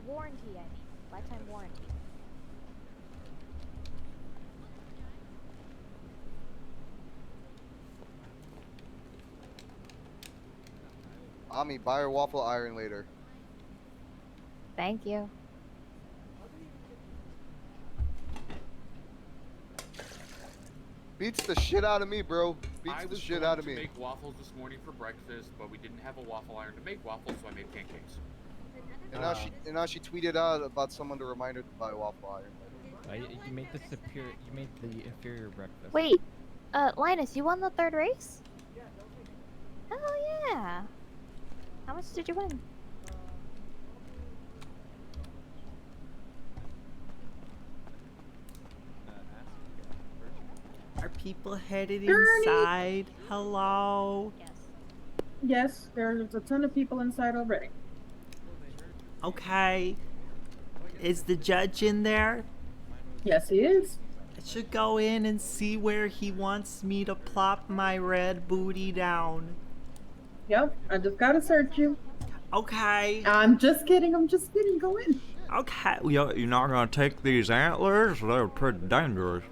warranty, I mean. Lifetime warranty. Ami, buy her waffle iron later. Thank you. Beats the shit out of me, bro. Beats the shit out of me. I was going to make waffles this morning for breakfast, but we didn't have a waffle iron to make waffles, so I made pancakes. And now she tweeted out about someone to remind her to buy waffle iron. You made the superior. You made the inferior breakfast. Wait, Linus, you won the third race? Oh yeah. How much did you win? Are people headed inside? Hello? Yes. Yes, there's a ton of people inside already. Okay. Is the judge in there? Yes, he is. I should go in and see where he wants me to plop my red booty down. Yep, I just gotta search you. Okay. I'm just kidding, go in. Okay. You're not gonna take these antlers? They're pretty dangerous.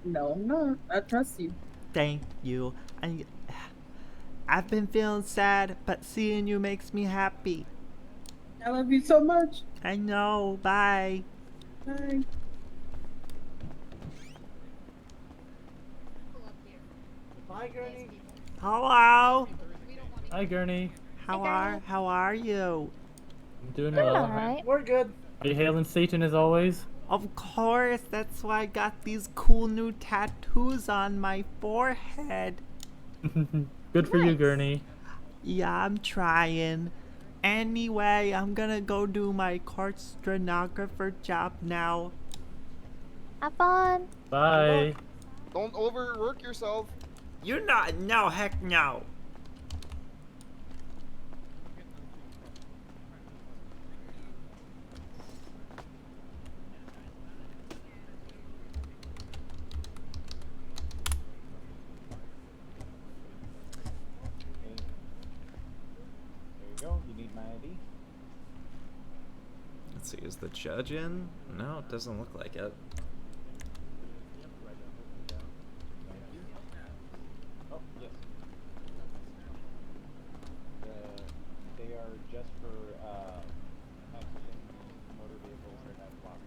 No, I'm not. I trust you. Thank you. I've been feeling sad, but seeing you makes me happy. I love you so much. I know. Bye. Bye. Hi, Gurney. Hello. Hi, Gurney. How are you? I'm doing Doing well. alright. We're good. Are you hailing Satan as always? Of course, that's why I got these cool new tattoos on my forehead. Good for you, Nice. Gurney. Yeah, I'm trying. Anyway, I'm gonna go do my court stenographer job now. Have fun. Bye. Don't overwork yourself. You're not. No, heck no. You need my ID? Let's see, is the judge in? No, it doesn't look like it. Oh, yes. They are just for accessing motor vehicles that have block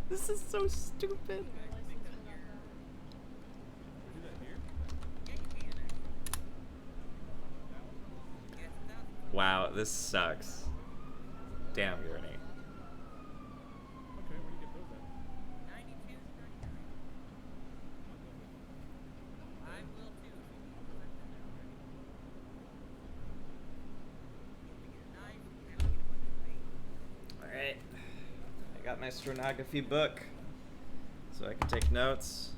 This is so stupid. Wow, this sucks. Damn, Gurney. Alright. I got my stenography book, so I can take notes.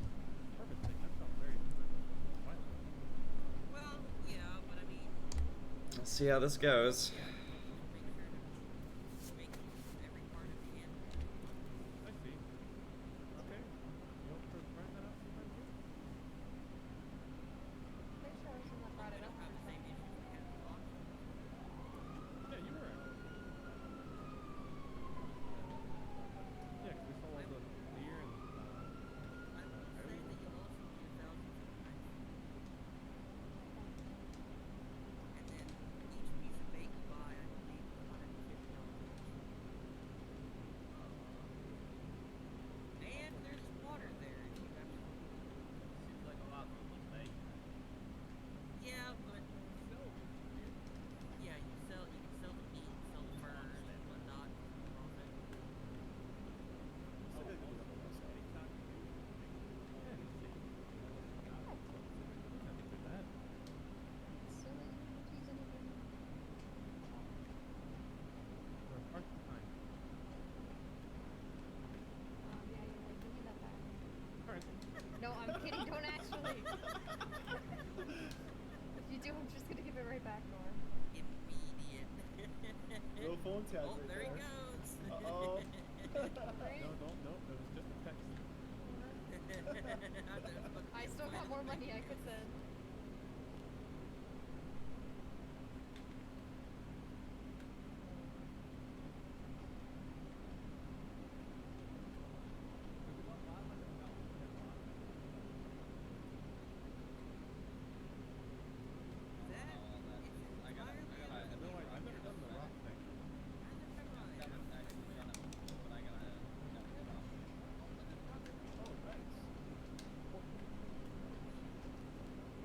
Let's see how this goes. No, I'm kidding. Don't actually. If you do, I'm just gonna give it right back to her. No phone tag. Oh, there he goes. Uh-oh. It was just a text. I still got more money I could send.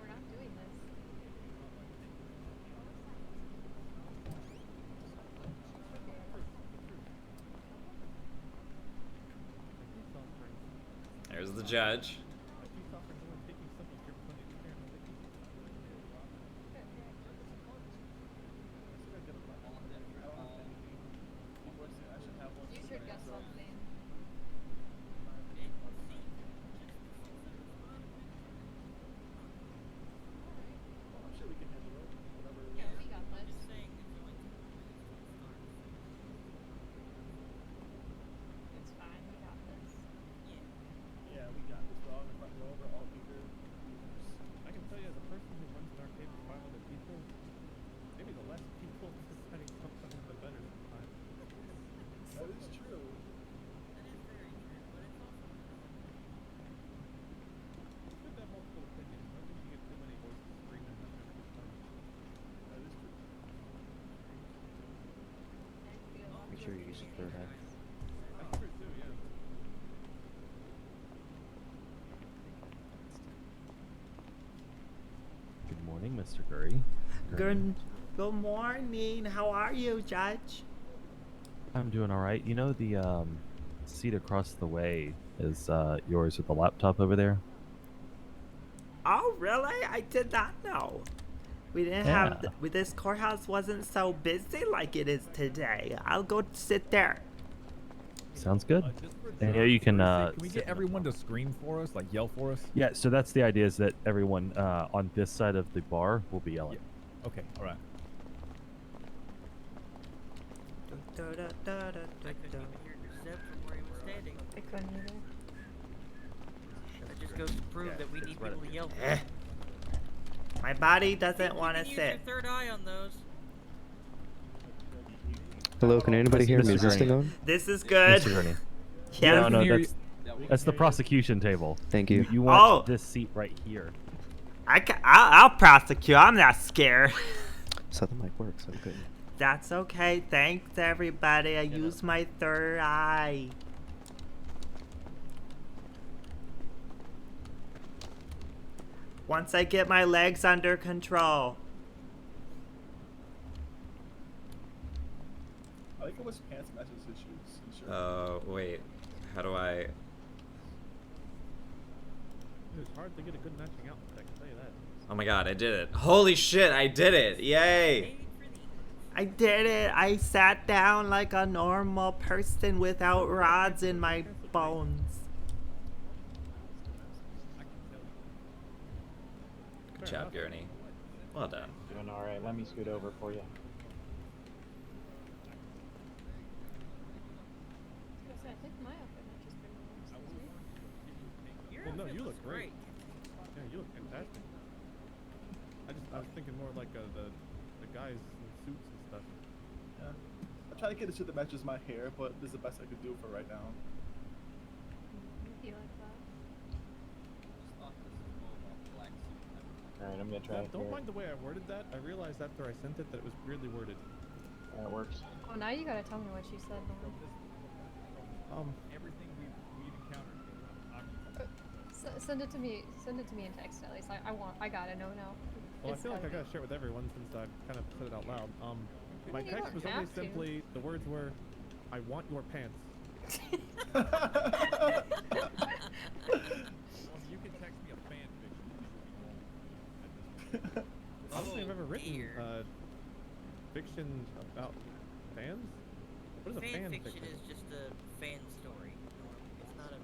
We're not doing this. There's the judge. Use your guess something. Yeah, we got this. It's fine, we got this. Yeah, we got this. We're all in the front row. We're all eager. I can tell you, as a person who runs an arcade with 500 people, maybe the less people deciding something the better sometimes. That is true. It's good to have multiple opinions. I don't think you get too many voices screaming at the same time. That is true. Make sure you use your third eye. That's true too, yeah. Good morning, Mr. Curry. Good morning. How are you, Judge? I'm doing all right. You know the seat across the way is yours with the laptop over there? Oh, really? I did not know. We didn't have Yeah. this courthouse wasn't so busy like it is today. I'll go sit there. Sounds good. And yeah, you can. Can we sit get in the everyone to front. scream for us, like yell for us? Yeah. So that's the idea, is that everyone on this side of the bar will be yelling. Okay, all right. I couldn't even hear Zeb from where he was standing. I couldn't either. That just goes to prove that we need right people up to yell. Eh. My body doesn't want to Use sit. your third eye on those. Hello, can anybody hear me? Mr. Is this Gurney. thing on? This is good. Mr. Gurney. Yeah. No, hear that's the prosecution table. Thank you. You want Oh. this seat right here. I'll prosecute. I'm not scared. So the mic works. I'm good. That's okay. Thanks, everybody. I used my third eye. Once I get my legs under control. I think it was pants matches his shoes. Wait. How do I... It's hard to get a good matching outfit, I can tell you that. Oh my god, I did it. Holy shit, I did it. Yay. I did it. I sat down like a normal person without rods in my bones. Good job, Gurney. Well done. Doing alright, let me scoot over for you. I think my outfit matches pretty well. Well, no, you look great. Yeah, you look fantastic. I was thinking more like the guys in suits and stuff. Yeah. I'm trying to get a suit that matches my hair, but this is the best I could do for right now. You like that? Alright, I'm gonna try Don't mind the way I worded that. I realized after I sent it that it was weirdly worded. That works. Oh, now you gotta tell me what you said. Everything we've encountered. Send it to me. Send it to me in text at least. I gotta know now. Well, I It's feel like I gotta gotta share it with everyone since I kind of said it out loud. My You text don't was only have to. simply, the words were, I want your pants. You can text me a fan fiction. I don't think I've ever written fiction about fans. What is a fan fiction? is just a fan story. It's not a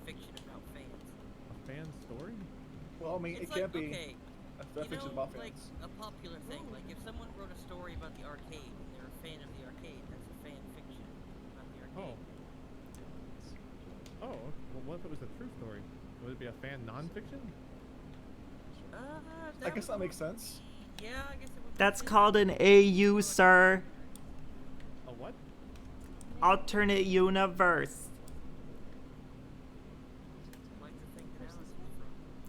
fiction about fans. A fan story? Well, I mean, It's it can't like, be okay, a fiction about fans. like a popular thing. Like if someone wrote a story about the arcade and they're a fan of the arcade, that's a fan fiction about the arcade. Oh, well, what if it was a true story? Would it be a fan nonfiction? I guess that makes sense. Yeah, I guess it would. That's called an AU, sir. A what? Alternate universe.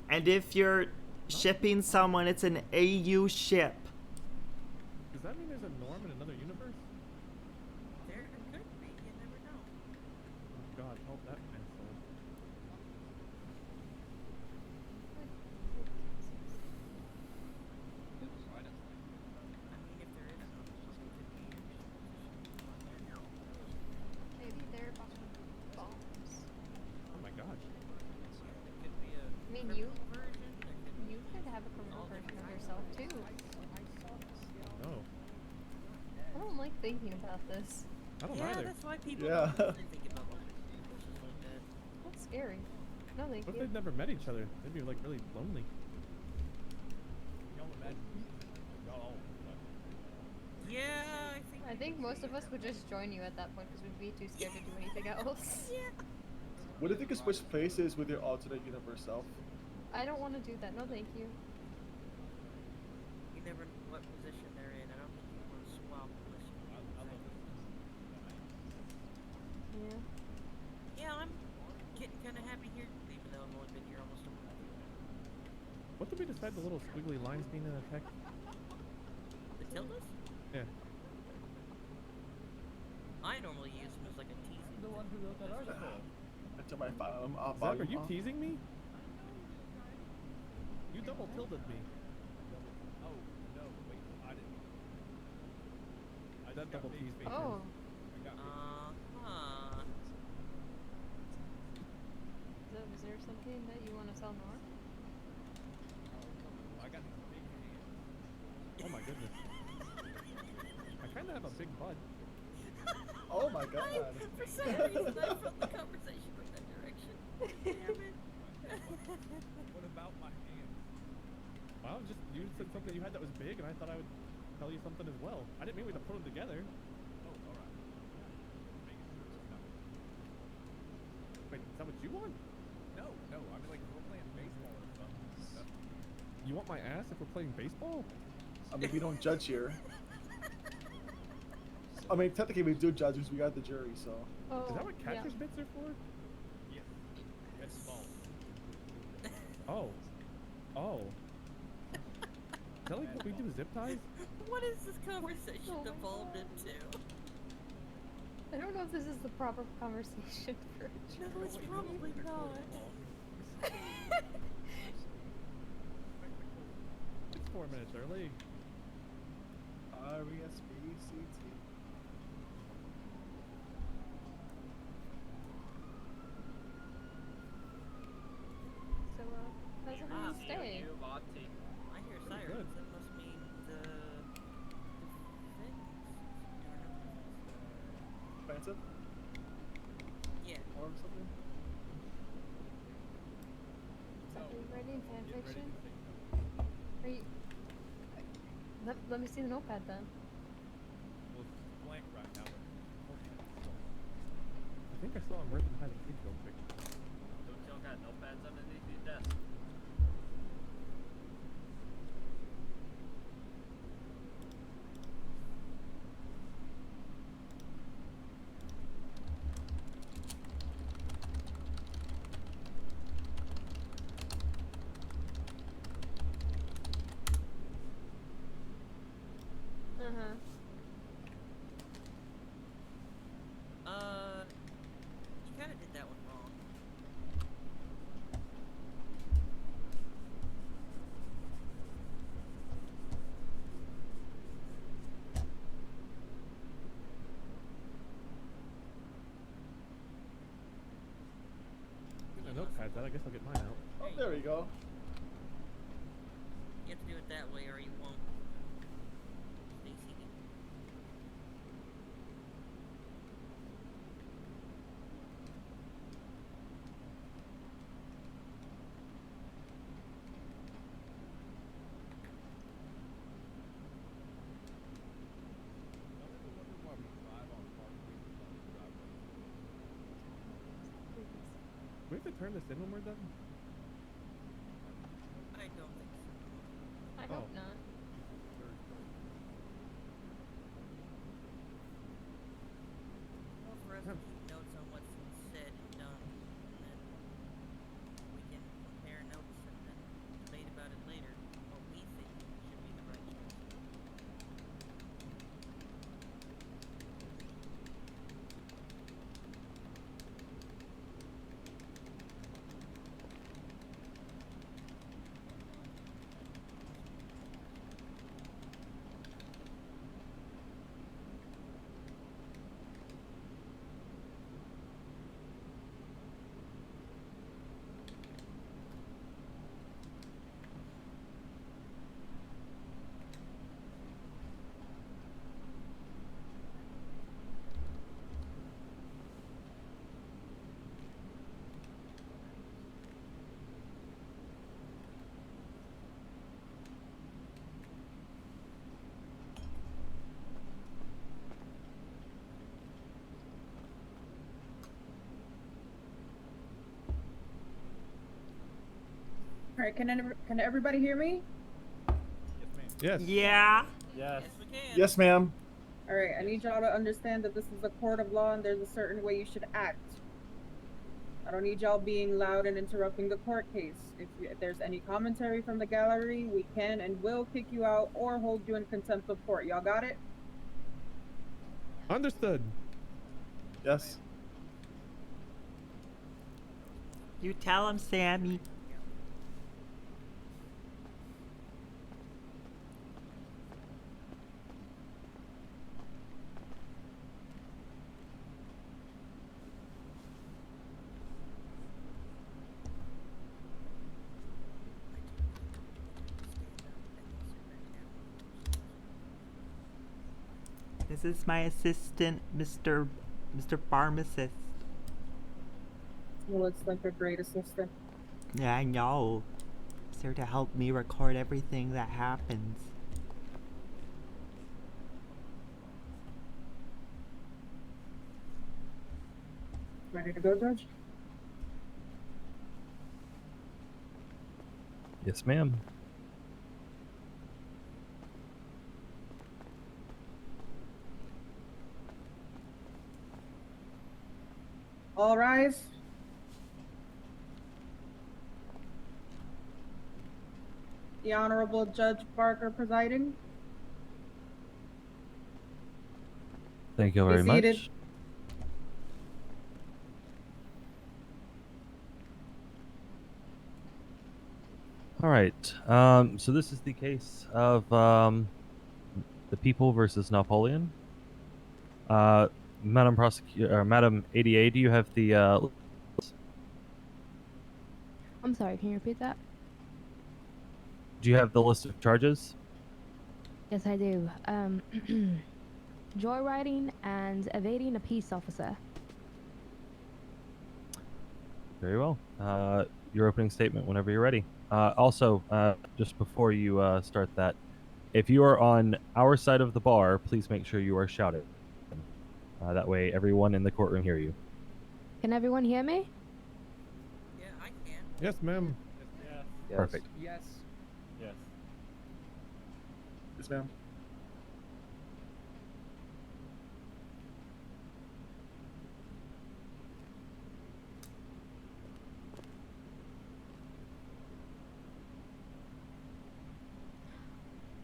And if you're shipping someone, it's an AU ship. Does that mean there's a Norm in another universe? There could be. You never know. Oh God, help that man's soul. Maybe they're behind bombs. Oh my gosh. I mean, you could have a criminal version of yourself too. No. I don't like thinking about this. I don't Yeah, either. that's why people Yeah. don't really think about business like that. That's scary. No, thank What if you. they'd never met each other? They'd be like really lonely. Y'all imagine. Y'all all. Yeah, I think most of us would just join you at that point because we'd be too scared to do anything else. yeah. What if you could switch places with your alternate universe self? I don't want to do that. No, thank you. You never know what position they're in. I don't think you want to swap positions. Yeah. Yeah, I'm getting kind of happy here, even though I've only been here almost a month. What did we decide the little squiggly lines being in the text? The tildes? Yeah. I normally use them as like a teasing. The one who wrote that article. Until my final Zeb, are you teasing me? You double tilted me. Oh, no, wait, I didn't. That double teased me. Oh. I got Uh-huh. Is there something that you want to tell Nora? I got these big hands. Oh my goodness. I kind of have a big butt. Oh my god. For some reason, I felt the conversation going that direction. Damn it. What about my hands? Well, just you said something you had that was big, and I thought I would tell you something as well. I didn't mean we had to put them together. Oh, alright. Making sure it's not. Wait, is that what you want? No, I mean, like, if we're playing baseball or something. You want my ass if we're playing baseball? I mean, we don't judge here. I mean, technically we do judge because we got the jury, so. Oh, Is that what catcher's yeah. mitts are for? Yes. That's small. Oh. Oh. Is that like what we do zip ties? What is this conversation Oh my evolved God. into? I don't know if this is the proper conversation for a No, joke. it's probably not. It's 4 minutes early. R-E-S-P-C-T. So, how's everyone stay? I hear sirens. That must mean the Expensive? Yeah. Or something? Are you writing fan fiction? Are you? Let me see the notepad then. Well, it's blank right now, but I think I saw him ripping behind the kid real quick. don't y'all got notepads underneath your desk? Uh-huh. You kind of did that one wrong. Get my notepads out. I guess I'll get mine out. Oh, there we go. You have to do it that way or you won't. Stay seated. Don't ever wonder why we drive on concrete and not driveways. to turn this in when we're done? I don't think so. I Oh. hope not. Well, for us to keep notes on what's been said and done, and then we can compare notes and then debate about it later on what we think should be the right choice. All right, can everybody hear me? Yes. Yeah. Yes. Yes, we can. Yes, ma'am. All right, I need y'all to understand that this is a court of law and there's a certain way you should act. I don't need y'all being loud and interrupting the court case. If there's any commentary from the gallery, we can and will kick you out or hold you in contempt of court. Y'all got it? Understood. Yes. You tell him, Sammy. This is my assistant, Mr. Pharmacist. He looks like a great assistant. Yeah, I know. He's here to help me record everything that happens. Ready to go, Judge? Yes, ma'am. All rise. The Honorable Judge Barker presiding. Thank you Be very seated. much. All right. So this is the case of the people versus Napoleon. Madam Prosecutor, Madam ADA, do you have the? I'm sorry, can you repeat that? Do you have the list of charges? Yes, I do. Joyriding and evading a peace officer. Very well. Your opening statement whenever you're ready. Also, just before you start that, if you are on our side of the bar, please make sure you are shouting. That way everyone in the courtroom hear you. Can everyone hear me? Yeah, I can. Yes, ma'am. Yes. Perfect. Yes. Yes. Yes, ma'am.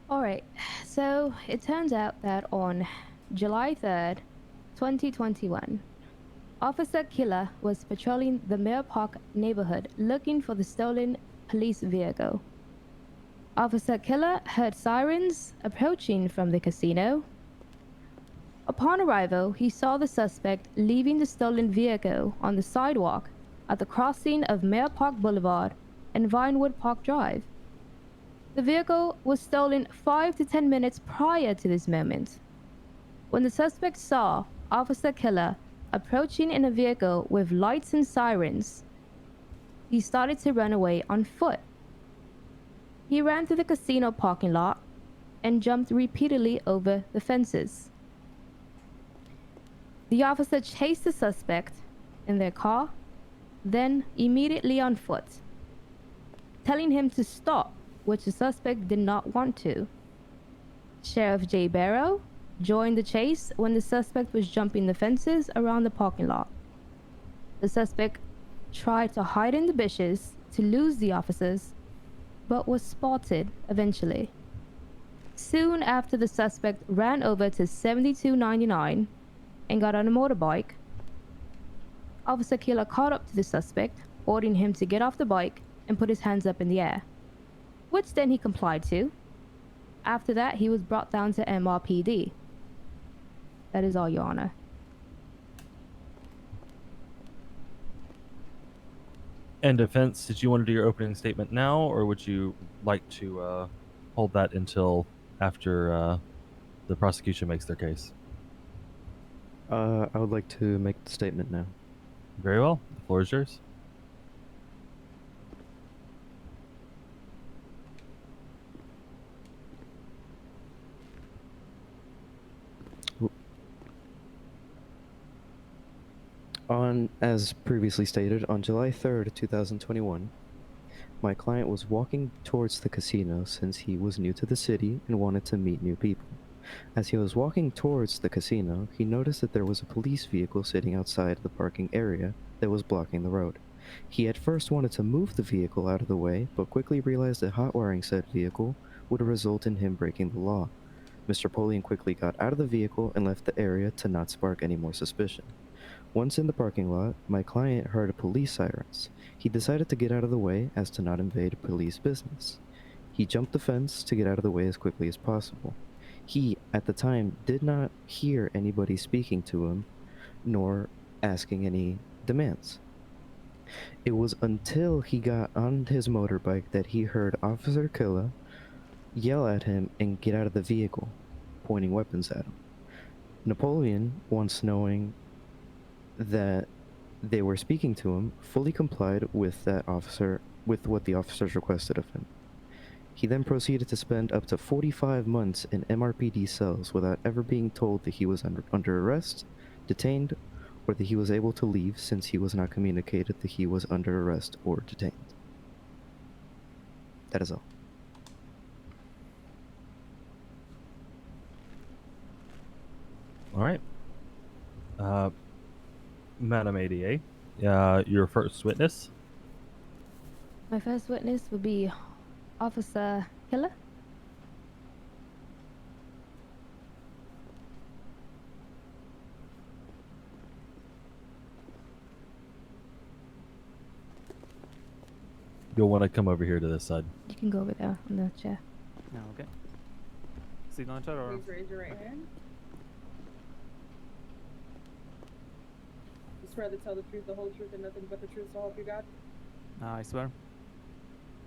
Alright, so it turns out that on July 3rd, 2021, Officer Killer was patrolling the Mirror Park neighborhood looking for the stolen police vehicle. Officer Killer heard sirens approaching from the casino. Upon arrival, he saw the suspect leaving the stolen vehicle on the sidewalk at the crossing of Mirror Park Boulevard and Vinewood Park Drive. The vehicle was stolen 5 to 10 minutes prior to this moment. When the suspect saw Officer Killer approaching in a vehicle with lights and sirens, he started to run away on foot. He ran through the casino parking lot and jumped repeatedly over the fences. The officer chased the suspect in their car then immediately on foot, telling him to stop, which the suspect did not want to. Sheriff J. Barrow joined the chase when the suspect was jumping the fences around the parking lot. The suspect tried to hide in the bushes to lose the officers, but was spotted eventually. Soon after, the suspect ran over to 7299 and got on a motorbike. Officer Killer caught up to the suspect, ordering him to get off the bike and put his hands up in the air, which then he complied to. After that, he was brought down to MRPD. That is all, Your Honor. And defense, did you want to do your opening statement now, or would you like to hold that until after the prosecution makes their case? I would like to make the statement now. Very well. The floor is yours. As previously stated, on July 3rd, 2021, my client was walking towards the casino since he was new to the city and wanted to meet new people. As he was walking towards the casino, he noticed that there was a police vehicle sitting outside the parking area that was blocking the road. He at first wanted to move the vehicle out of the way, but quickly realized that hot-wiring said vehicle would result in him breaking the law. Mr. Polian quickly got out of the vehicle and left the area to not spark any more suspicion. Once in the parking lot, my client heard police sirens. He decided to get out of the way as to not invade police business. He jumped the fence to get out of the way as quickly as possible. He, at the time, did not hear anybody speaking to him, nor asking any demands. It was until he got on his motorbike that he heard Officer Killa yell at him and get out of the vehicle, pointing weapons at him. Napoleon, once knowing that they were speaking to him, fully complied with what the officers requested of him. He then proceeded to spend up to 45 months in MRPD cells without ever being told that he was under arrest, detained, or that he was able to leave, since he was not communicated that he was under arrest or detained. That is all. All right. Madam ADA, your first witness. My first witness would be Officer Killer. You'll want to come over here to this side. You can go over there on the chair. No, okay. Sit on the chair or? Please raise your right hand. You swear to tell the truth, the whole truth, and nothing but the truth, so help you God? I swear.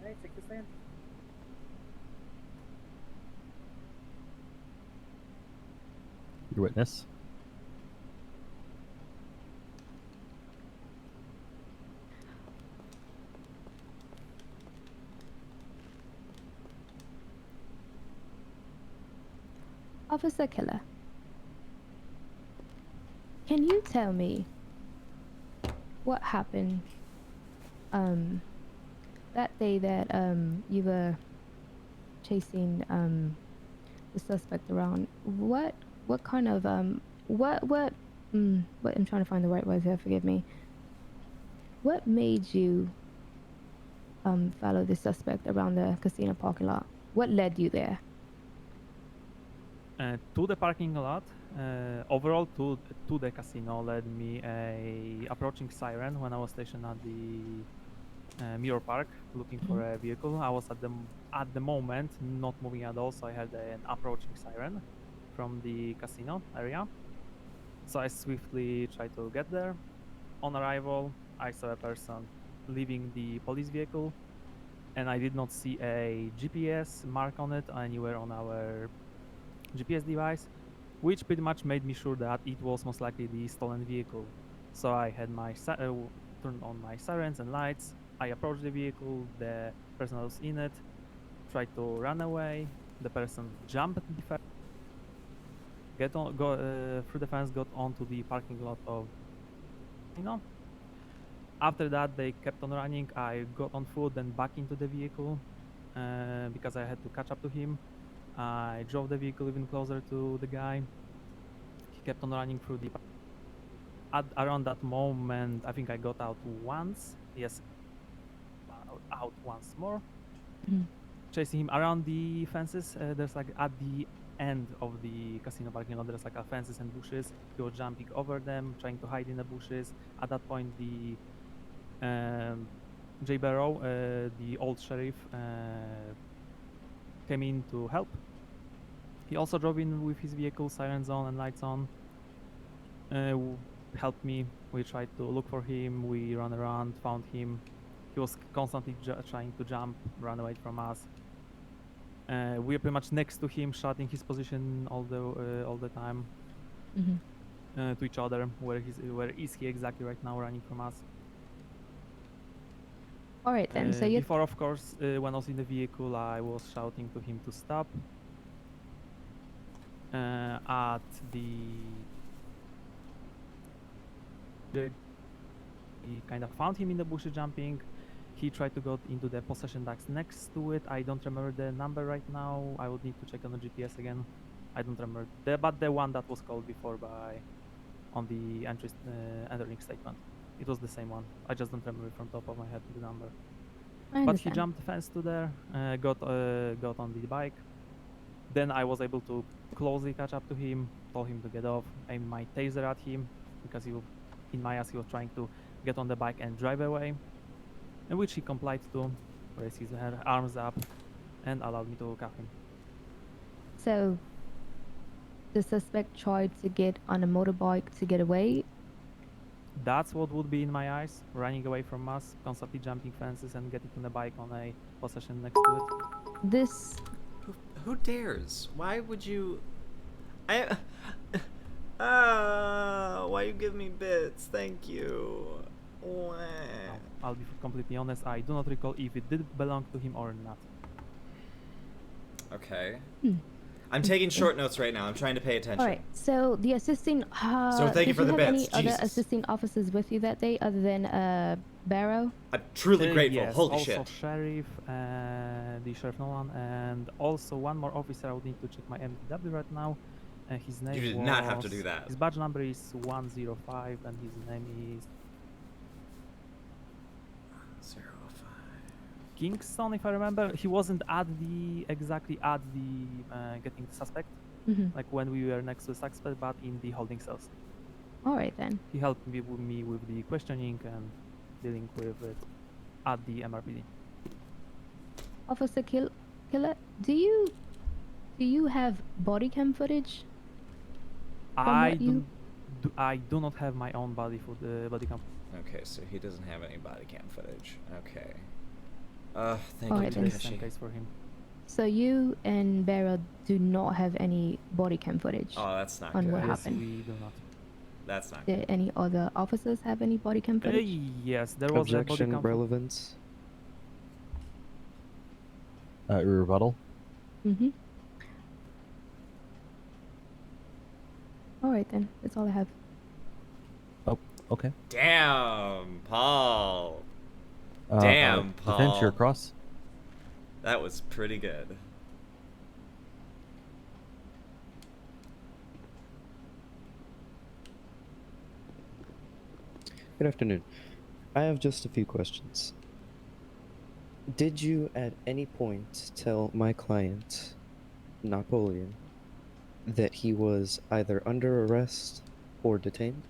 Alright, take the stand. Your witness. Officer Killer, can you tell me what happened that day that you were chasing the suspect around? What kind of what I'm trying to find the right words here, forgive me. What made you follow the suspect around the casino parking lot? What led you there? To the parking lot, overall to the casino led me a approaching siren when I was stationed at the Mirror Park looking for a vehicle. I was at the moment not moving at all, so I had an approaching siren from the casino area. So I swiftly tried to get there. On arrival, I saw a person leaving the police vehicle, and I did not see a GPS mark on it anywhere on our GPS device, which pretty much made me sure that it was most likely the stolen vehicle. So I had my turned on my sirens and lights. I approached the vehicle. The person was in it tried to run away. The person jumped the fence, through the fence, got onto the parking lot of, After that, they kept on running. I got on foot, then back into the vehicle because I had to catch up to him. I drove the vehicle even closer to the guy. He kept on running through the. Around that moment, I think I got out once. Yes, out once more. Chasing him around the fences. There's like at the end of the casino parking lot, there's like a fences and bushes. He was jumping over them, trying to hide in the bushes. At that point, the J. Barrow, the old sheriff, came in to help. He also drove in with his vehicle, sirens on and lights on. Helped me. We tried to look for him. We ran around, found him. He was constantly trying to jump, run away from us. We were pretty much next to him, shouting his position all the time to each other. Where is he exactly right now, running from us? All right then. So you. Before, of course, when I was in the vehicle, I was shouting to him to stop. At he kind of found him in the bushes jumping. He tried to go into the possession decks next to it. I don't remember the number right now. I would need to check on the GPS again. I don't remember but the one that was called before on the entering statement. It was the same one. I just don't remember from top of my head the number. But he jumped the fence to there, got on the bike. Then I was able to closely catch up to him, told him to get off, aimed my taser at him because in my eyes he was trying to get on the bike and drive away, in which he complied to, raised his arms up, and allowed me to cuff him. So the suspect tried to get on a motorbike to get away. That's what would be in my eyes, running away from us, constantly jumping fences and getting on the bike on a possession next to it. This. Who dares? Why would you? Why you give me bits? Thank you. I'll be completely honest, I do not recall if it did belong to him or not. Okay. I'm taking short notes right now. I'm trying to pay attention. All right. So the assisting. So thank you for the bits. Did you have any other assisting officers with you that day other than Barrow? I'm truly grateful. Yes, Holy also shit. Sheriff, the Sheriff Nolan, and also one more officer. I would need to check my MTW right now. His name. You did not have to do that. His badge number is 105, and his name is 05. Kingston, if I remember. He wasn't exactly at the getting the suspect, like when we were next to the suspect, but in the holding cells. All right then. He helped me with the questioning and dealing with it at the MRPD. Officer Killer, do you have body cam footage? I do not have my own body cam. Okay, so he doesn't have any body cam footage. Okay. Thank All you, right, then. Same case for him. So you and Barrow do not have any body cam footage. Oh, that's not on good. what Yes, happened. we do not. That's not Did any other officers have any body cam footage? Yes, there was a body Objection, cam. relevance. Rebuttal. All right then. That's all I have. Oh, okay. Damn, Paul. Damn, Paul. Defense, you're across. That was pretty good. Good afternoon. I have just a few questions. Did you at any point tell my client, Napoleon, that he was either under arrest or detained?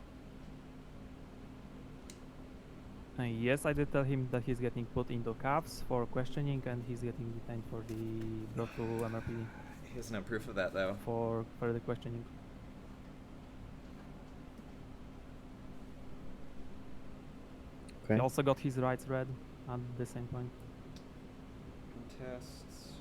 Yes, I did tell him that he's getting put into cuffs for questioning and he's getting detained for the brought to MRPD. He has no proof of that though. For further questioning. Okay. He also got his rights read at the same point. Contests,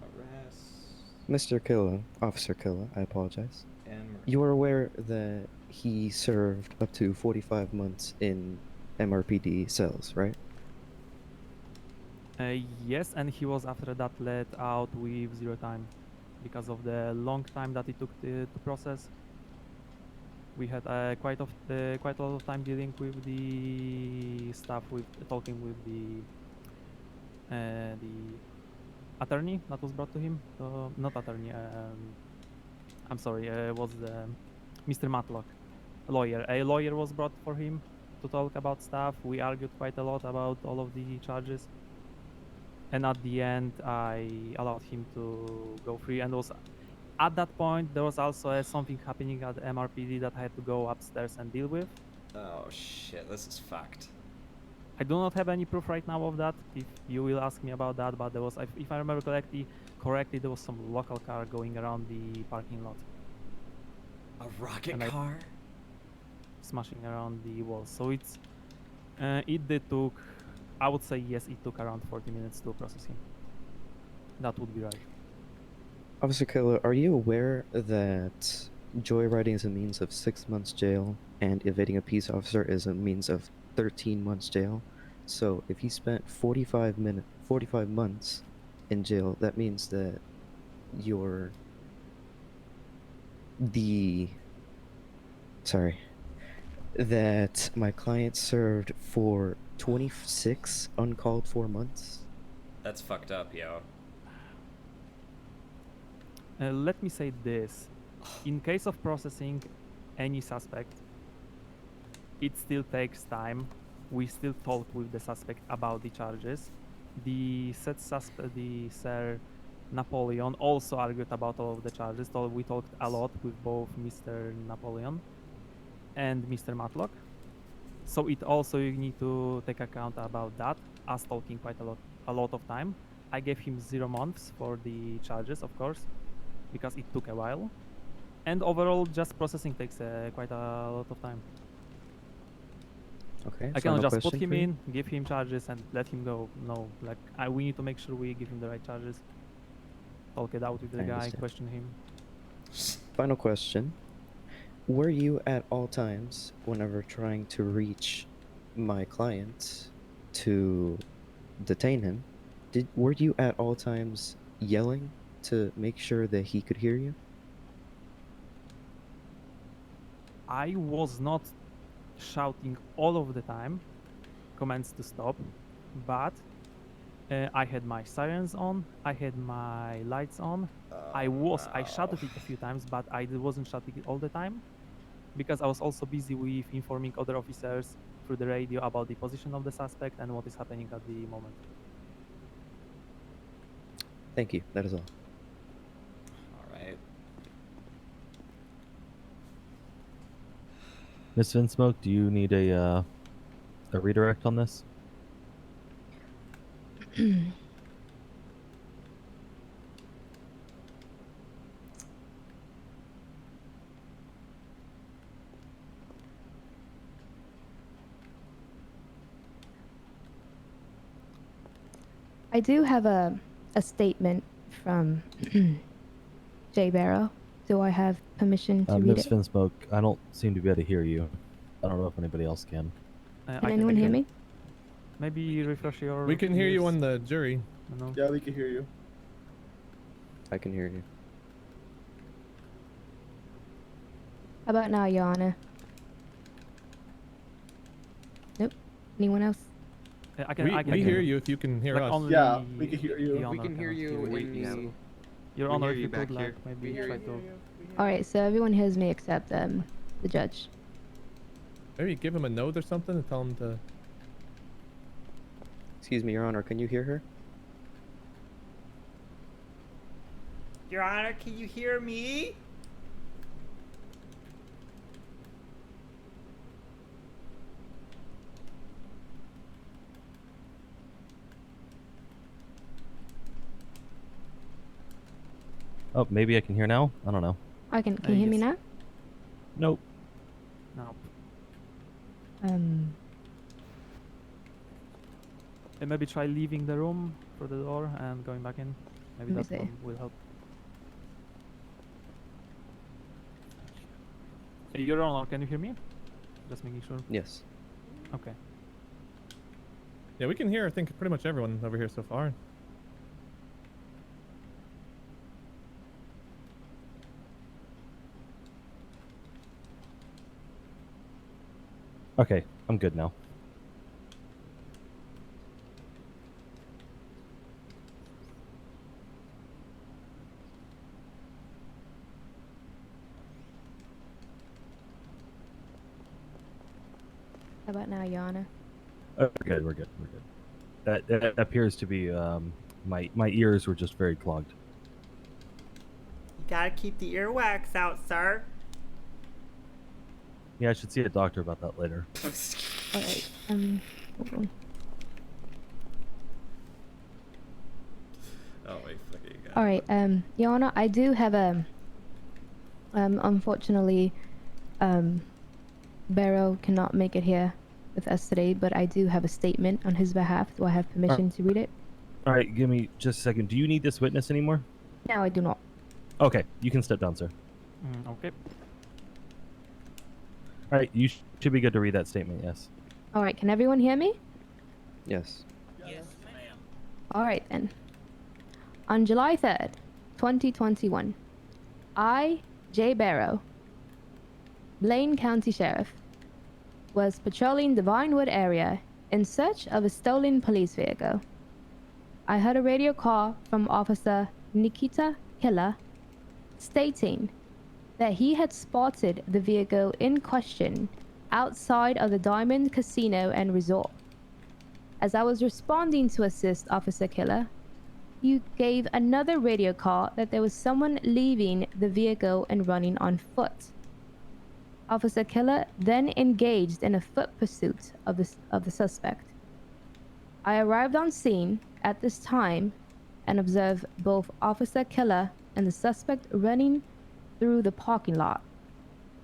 arrests, Mr. Killa, Officer Killa, I apologize. and You are aware that he served up to 45 months in MRPD cells, right? Yes, and he was after that let out with 0 time because of the long time that it took to process. We had quite a lot of time dealing with the stuff, with talking with the attorney that was brought to him. Not attorney. I'm sorry. Was Mr. Matlock, lawyer? A lawyer was brought for him to talk about stuff. We argued quite a lot about all of the charges, and at the end, I allowed him to go free. And was at that point there was also something happening at the MRPD that I had to go upstairs and deal with. Oh shit, this is fucked. I do not have any proof right now of that. If you will ask me about that, but there was, if I remember correctly, there was some local car going around the parking lot. A rocket car? Smashing around the walls. So it's, it did took, I would say yes, it took around 40 minutes to process him. That would be right. Officer Killer, are you aware that joyriding is a means of 6 months jail and evading a peace officer is a means of 13 months jail? So if he spent 45 months in jail, that means that that my client served for 26 uncalled for months. That's fucked up, yo. Let me say this. In case of processing any suspect, it still takes time. We still talk with the suspect about the charges. The Sir Napoleon also argued about all of the charges. So we talked a lot with both Mr. Napoleon and Mr. Matlock. So it also, you need to take account about that, us talking quite a lot of time. I gave him 0 months for the charges, of course, because it took a while. And overall, just processing takes quite a lot of time. Okay. I cannot just put him in, give him charges, and let him go. No, like we need to make sure we give him the right charges. Talk it out with the guy, question him. Final question. Were you at all times, whenever trying to reach my client to detain him, were you at all times yelling to make sure that he could hear you? I was not shouting all of the time commands to stop, but I had my sirens on, I had my lights on. I shouted it a few times, but I wasn't shouting it all the time because I was also busy with informing other officers through the radio about the position of the suspect and what is happening at the moment. Thank you. That is all. Alright. Miss Vinsmoke, do you need a redirect on this? I do have a statement from Jay Barrow. Do I have permission to read Miss it? Vinsmoke, I don't seem to be able to hear you. I don't know if anybody else can. Can anyone hear me? Maybe refresh your. We can hear you on the jury. Yeah, we can hear you. I can hear you. How about now, Your Honor? Nope. Anyone else? We hear you if you can hear us. Yeah, we can hear you. We can hear you in the... Your we Honor, hear if you you back could, here. like, maybe try to... Alright, so everyone hears me except the judge. Maybe give him a note or something and tell him to... Excuse me, Your Honor, can you hear her? Your Honor, can you hear me? Oh, maybe I can hear now? I don't know. Can you hear me now? Nope. No. Um. And maybe try leaving the room through the door and going back in. Maybe Let me that see. will help. Hey, Your Honor, can you hear me? Just making sure. Yes. Okay. Yeah, we can hear, I think, pretty much everyone over here so far. Okay, I'm good now. How about now, Your Honor? We're good. We're good. We're good. That appears to be my ears were just very clogged. You gotta keep the earwax out, sir. Yeah, I should see a doctor about that later. All right. Hold on. Oh my fucking god. All right. Your Honor, I do have a. Unfortunately, Barrow cannot make it here with us today, but I do have a statement on his behalf. Do I have permission to read it? All right, give me just a second. Do you need this witness anymore? No, I do not. Okay, you can step down, sir. Okay. All right, you should be good to read that statement. Yes. All right. Can everyone hear me? Yes. Yes, ma'am. All right then. On July 3rd, 2021, I, Jay Barrow, Blaine County Sheriff, was patrolling the Vinewood area in search of a stolen police vehicle. I heard a radio call from Officer Nikita Killer stating that he had spotted the vehicle in question outside of the Diamond Casino and Resort. As I was responding to assist Officer Killer, he gave another radio call that there was someone leaving the vehicle and running on foot. Officer Killer then engaged in a foot pursuit of the suspect. I arrived on scene at this time and observed both Officer Killer and the suspect running through the parking lot.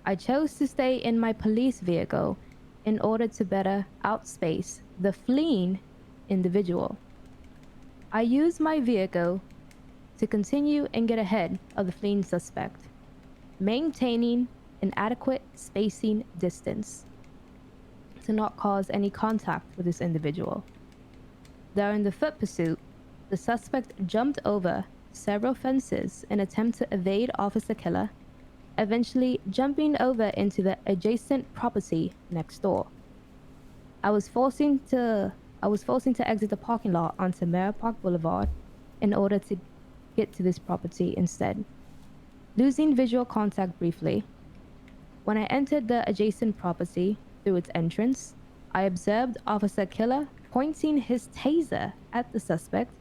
I chose to stay in my police vehicle in order to better outspace the fleeing individual. I used my vehicle to continue and get ahead of the fleeing suspect, maintaining an adequate spacing distance to not cause any contact with this individual. During the foot pursuit, the suspect jumped over several fences in an attempt to evade Officer Killer, eventually jumping over into the adjacent property next door. I was forcing to exit the parking lot onto Mirror Park Boulevard in order to get to this property instead, losing visual contact briefly. When I entered the adjacent property through its entrance, I observed Officer Killer pointing his taser at the suspect,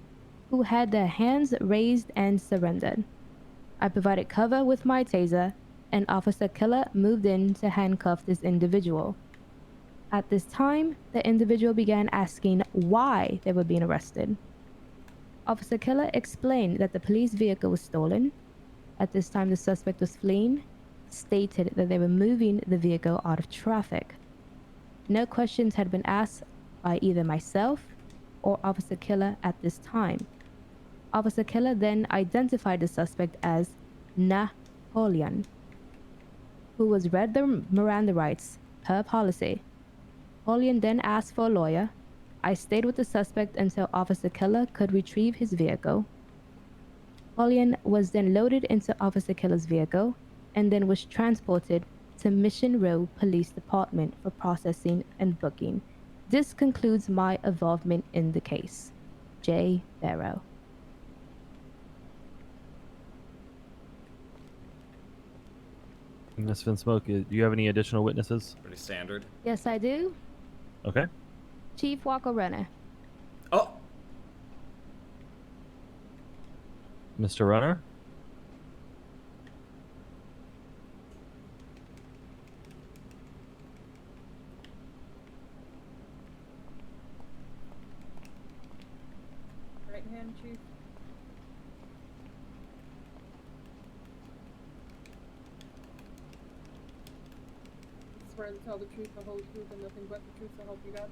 who had their hands raised and surrendered. I provided cover with my taser, and Officer Killer moved in to handcuff this individual. At this time, the individual began asking why they were being arrested. Officer Killer explained that the police vehicle was stolen. At this time, the suspect was fleeing, stated that they were moving the vehicle out of traffic. No questions had been asked by either myself or Officer Killer at this time. Officer Killer then identified the suspect as Napoleon, who was read the Miranda rights per policy. Napoleon then asked for a lawyer. I stayed with the suspect until Officer Killer could retrieve his vehicle. Napoleon was then loaded into Officer Killer's vehicle and then was transported to Mission Row Police Department for processing and booking. This concludes my involvement in the case. J. Barrow. Miss Finsmoke, do you have any additional witnesses? Pretty standard. Yes, I do. Okay. Chief Walker Runner. Oh! Mr. Runner? Right hand, Chief. Swear to tell the truth, the whole truth, and nothing but the truth, so help you God.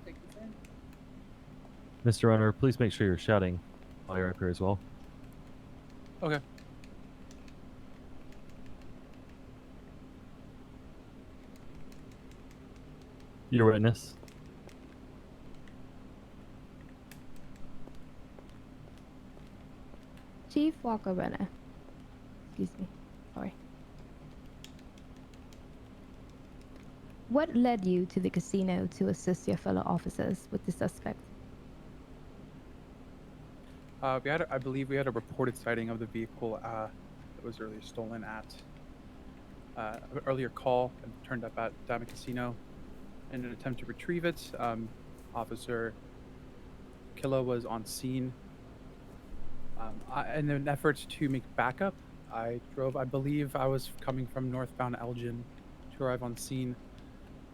Take the stand. Mr. Runner, please make sure you're shouting while you're up here as well. Okay. Your witness. Chief Walker Runner. Excuse me. Sorry. what led you to the casino to assist your fellow officers with the suspect? I believe we had a reported sighting of the vehicle that was earlier stolen at an earlier call and turned up at Diamond Casino. In an attempt to retrieve it, Officer Killa was on scene. In an effort to make backup, I believe I was coming from northbound Elgin to arrive on scene,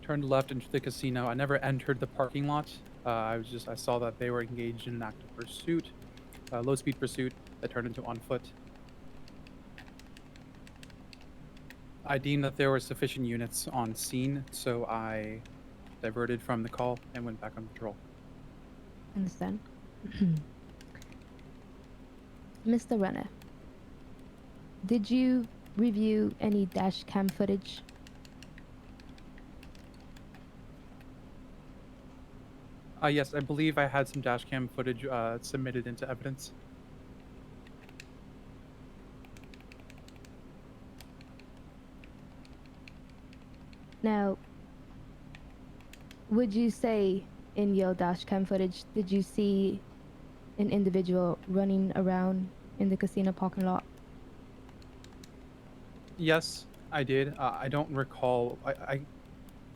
turned left into the casino. I never entered the parking lot. I saw that they were engaged in an active pursuit, low-speed pursuit that turned into on foot. I deemed that there were sufficient units on scene, so I diverted from the call and went back on patrol. Understand. Mr. Renner, did you review any dash cam footage? Yes, I believe I had some dash cam footage submitted into evidence. Now, would you say in your dash cam footage, did you see an individual running around in the casino parking lot? Yes, I did. I don't recall. I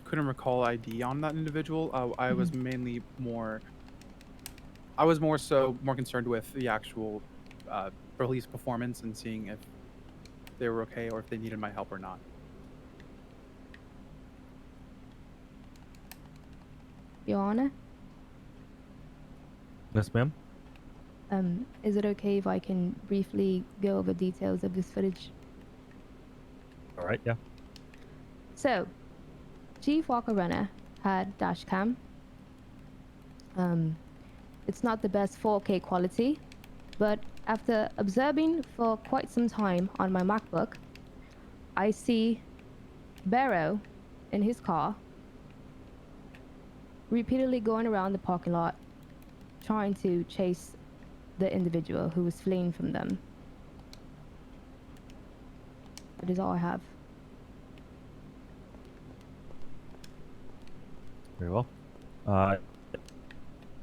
couldn't recall ID on that individual. I was mainly more. I was more concerned with the actual police performance and seeing if they were okay or if they needed my help or not. Your Honor? Yes, ma'am. Is it okay if I can briefly go over details of this footage? All right, yeah. So, Chief Walker Renner had dash cam. It's not the best 4K quality, but after observing for quite some time on my MacBook, I see Barrow in his car repeatedly going around the parking lot trying to chase the individual who was fleeing from them. That is all I have. Very well.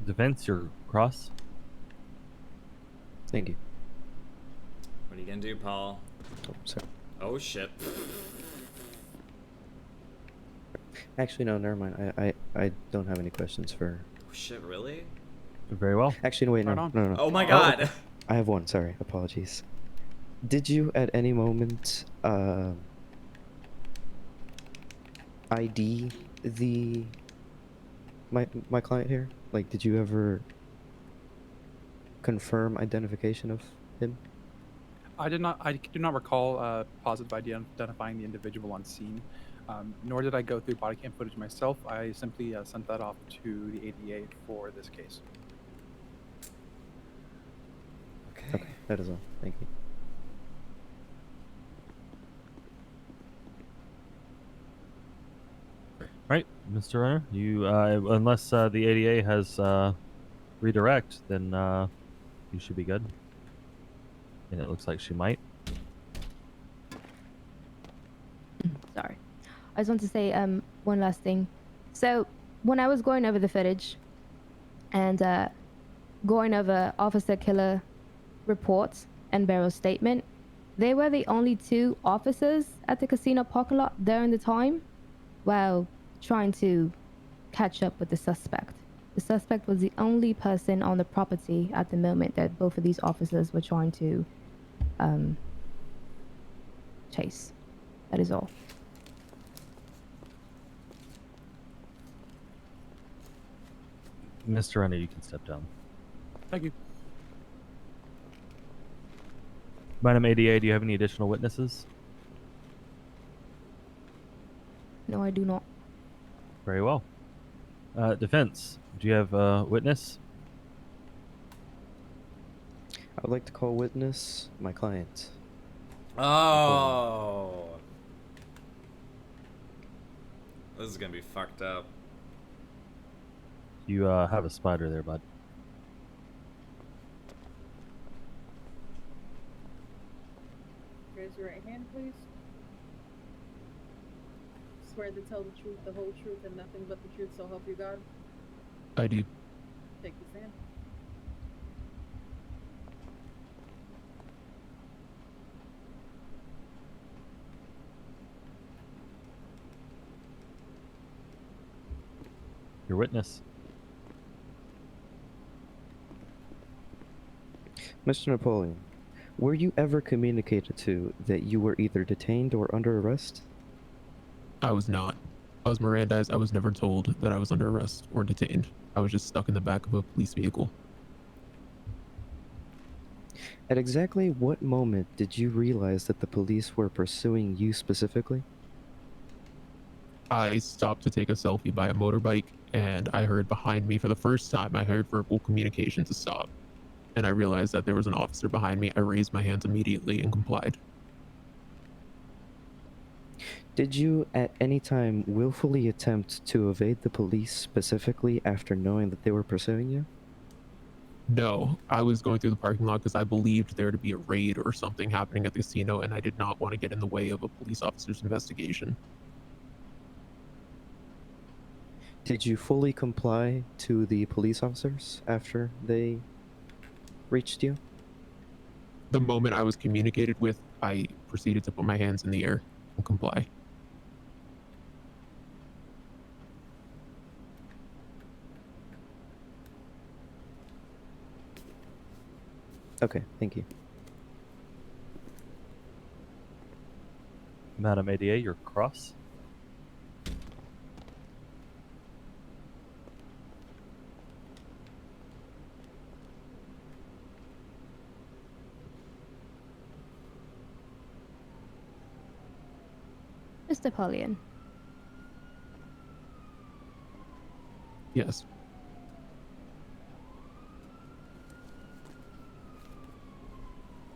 Defense, you're cross. Thank you. What are you gonna do, Paul? Oh, sorry. Oh shit. Actually, no, never mind. I don't have any questions for. Oh shit, really? Very well. Actually, no, wait, no, Right on. no. Oh my god. okay. I have one. Sorry, apologies. Did you at any moment ID my client here? Like, did you ever confirm identification of him? I do not recall positive identifying the individual on scene, nor did I go through body cam footage myself. I simply sent that off to the ADA for this case. Okay, that is all. Thank you. Right, Mr. Runner, you unless the ADA has redirect, then you should be good. And it looks like she might. Sorry. I just want to say one last thing. So, when I was going over the footage and going over Officer Killer reports and Barrow's statement, they were the only two officers at the casino parking lot during the time while trying to catch up with the suspect. The suspect was the only person on the property at the moment that both of these officers were trying to chase. That is all. Mr. Runner, you can step down. Thank you. Madam ADA, do you have any additional witnesses? No, I do not. Very well. Defense, do you have a witness? I would like to call witness my client. Oh. This is gonna be fucked up. You have a spider there, bud. Raise your right hand, please. swear to tell the truth, the whole truth, and nothing but the truth, so help you God? I do. Take the stand. Your witness. Mr. Napoleon, were you ever communicated to that you were either detained or under arrest? I was not. I was Mirandized. I was never told that I was under arrest or detained. I was just stuck in the back of a police vehicle. At exactly what moment did you realize that the police were pursuing you specifically? I stopped to take a selfie by a motorbike, and I heard behind me for the first time, I heard verbal communication to stop. And I realized that there was an officer behind me. I raised my hands immediately and complied. Did you at any time willfully attempt to evade the police specifically after knowing that they were pursuing you? No, I was going through the parking lot because I believed there to be a raid or something happening at the casino, and I did not want to get in the way of a police officer's investigation. Did you fully comply to the police officers after they reached you? The moment I was communicated with, I proceeded to put my hands in the air and comply. Okay, thank you. Madam ADA, your cross. Mr. Napoleon. Yes.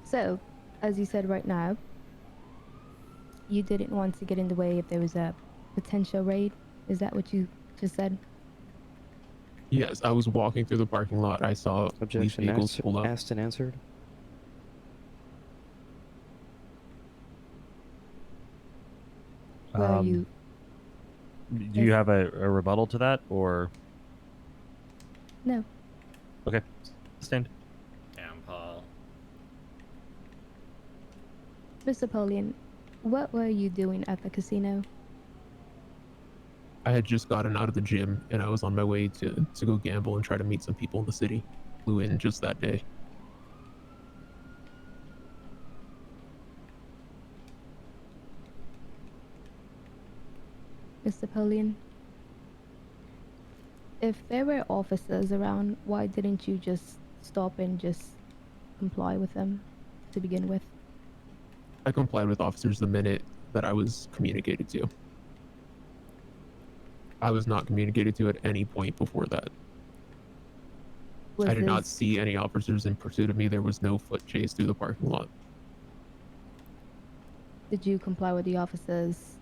So, as you said right now, you didn't want to get in the way if there was a potential raid. Is that what you just said? Yes, I was walking through the parking lot. I saw police vehicles pull up. Asked and answered. Where are you? Do you have a rebuttal to that, or? No. Okay, stand. Damn, Paul. Mr. Napoleon, what were you doing at the casino? I had just gotten out of the gym, and I was on my way to go gamble and try to meet some people in the city. Flew in just that day. Mr. Napoleon, if there were officers around, why didn't you just stop and just comply with them to begin with? I complied with officers the minute that I was communicated to. I was not communicated to at any point before that. I did not see any officers in pursuit of me. There was no foot chase through the parking lot. Did you comply with the officers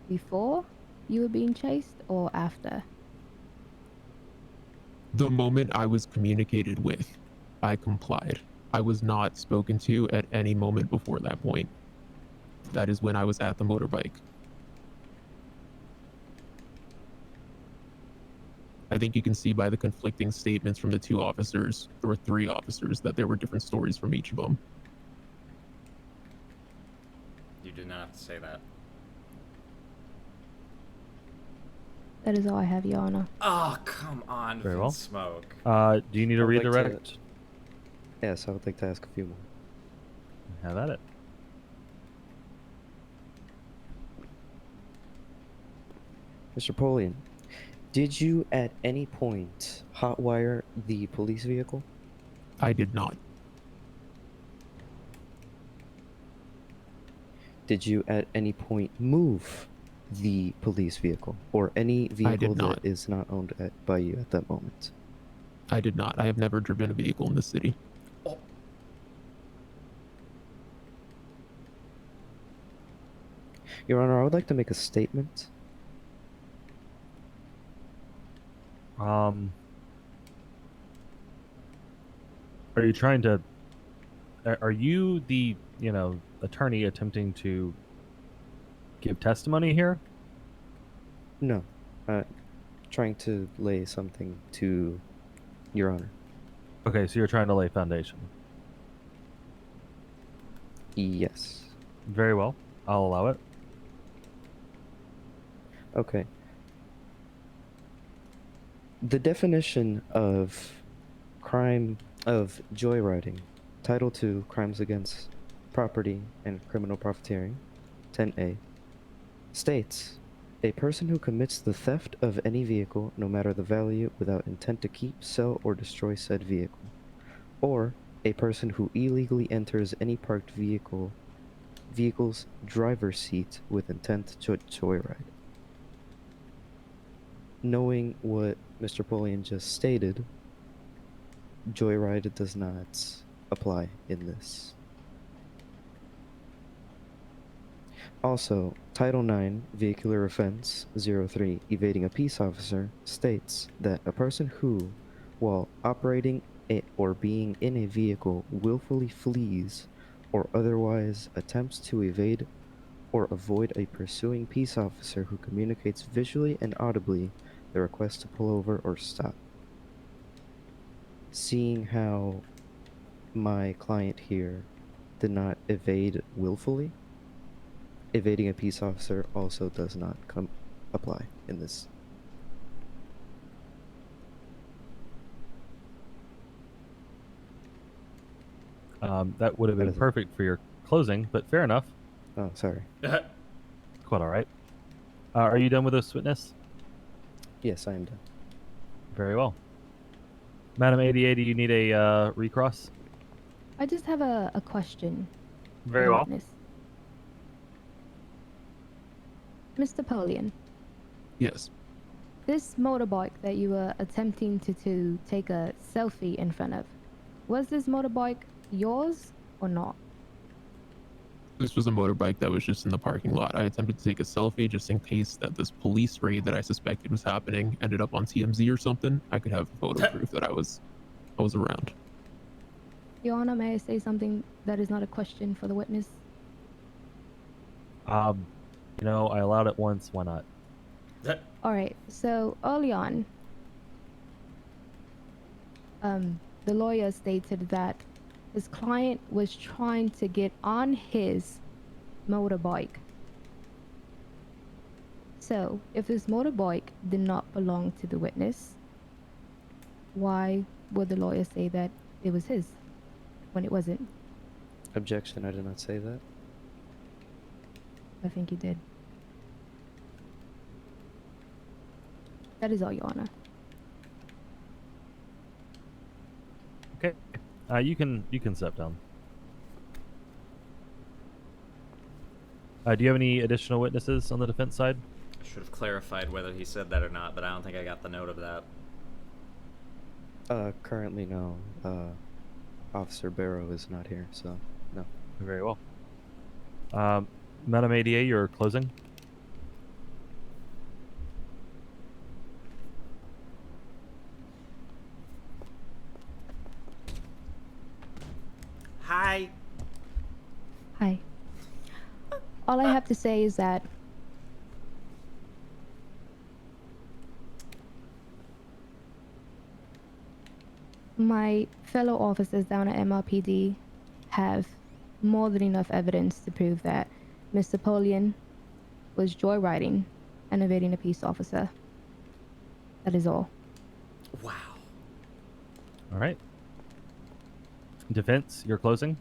before you were being chased or after? The moment I was communicated with, I complied. I was not spoken to at any moment before that point. That is when I was at the motorbike. I think you can see by the conflicting statements from the two officers, or three officers, that there were different stories from each of them. You did not have to say that. That is all I have, Your Honor. Oh, come on, Very well. Smoke. Do you need to read the like record? Yes, I would like to ask a few more. Have at it. Mr. Napoleon, did you at any point hotwire the police vehicle? I did not. Did you at any point move the police vehicle or any vehicle that is not owned by you at that moment? I did not. I have never driven a vehicle in the city. Your Honor, I would like to make a statement. Are you trying to? Are you the attorney attempting to give testimony here? No. Trying to lay something to Your Honor. Okay, so you're trying to lay foundation. Yes. Very well. I'll allow it. Okay. The definition of crime of joyriding, Title II, Crimes Against Property and Criminal Profiteering, 10A, states, a person who commits the theft of any vehicle, no matter the value, without intent to keep, sell, or destroy said vehicle, or a person who illegally enters any parked vehicle's driver's seat with intent to joyride. Knowing what Mr. Polian just stated, joyride does not apply in this. Also, Title IX, Vehicular Offense 03, Evading a Peace Officer, states that a person who, while operating or being in a vehicle, willfully flees or otherwise attempts to evade or avoid a pursuing peace officer who communicates visually and audibly the request to pull over or stop. Seeing how my client here did not evade willfully, evading a peace officer also does not apply in this. That would have been perfect for your closing, but fair enough. Oh, sorry. Quite all right. Are you done with this witness? Yes, I am done. Very well. Madam ADA, do you need a recross? I just have a question. Very for the well. witness. Mr. Polian, Yes. this motorbike that you were attempting to take a selfie in front of, was this motorbike yours or not? This was a motorbike that was just in the parking lot. I attempted to take a selfie just in case that this police raid that I suspected was happening ended up on TMZ or something. I could have photo proof that I was around. Your Honor, may I say something that is not a question for the witness? You know, I allowed it once. Why not? All right. So early on, the lawyer stated that his client was trying to get on his motorbike. So, if this motorbike did not belong to the witness, why would the lawyer say that it was his when it wasn't? Objection, I did not say that. I think you did. That is all, Your Honor. Okay. You can step down. Do you have any additional witnesses on the defense side? I should have clarified whether he said that or not, but I don't think I got the note of that. Currently no. Officer Barrow is not here, so no. Very well. Madam ADA, you're closing. Hi. Hi. All I have to say is that my fellow officers down at MRPD have more than enough evidence to prove that Mr. Polian was joyriding and evading a peace officer. That is all. Wow. All right. Defense, you're closing.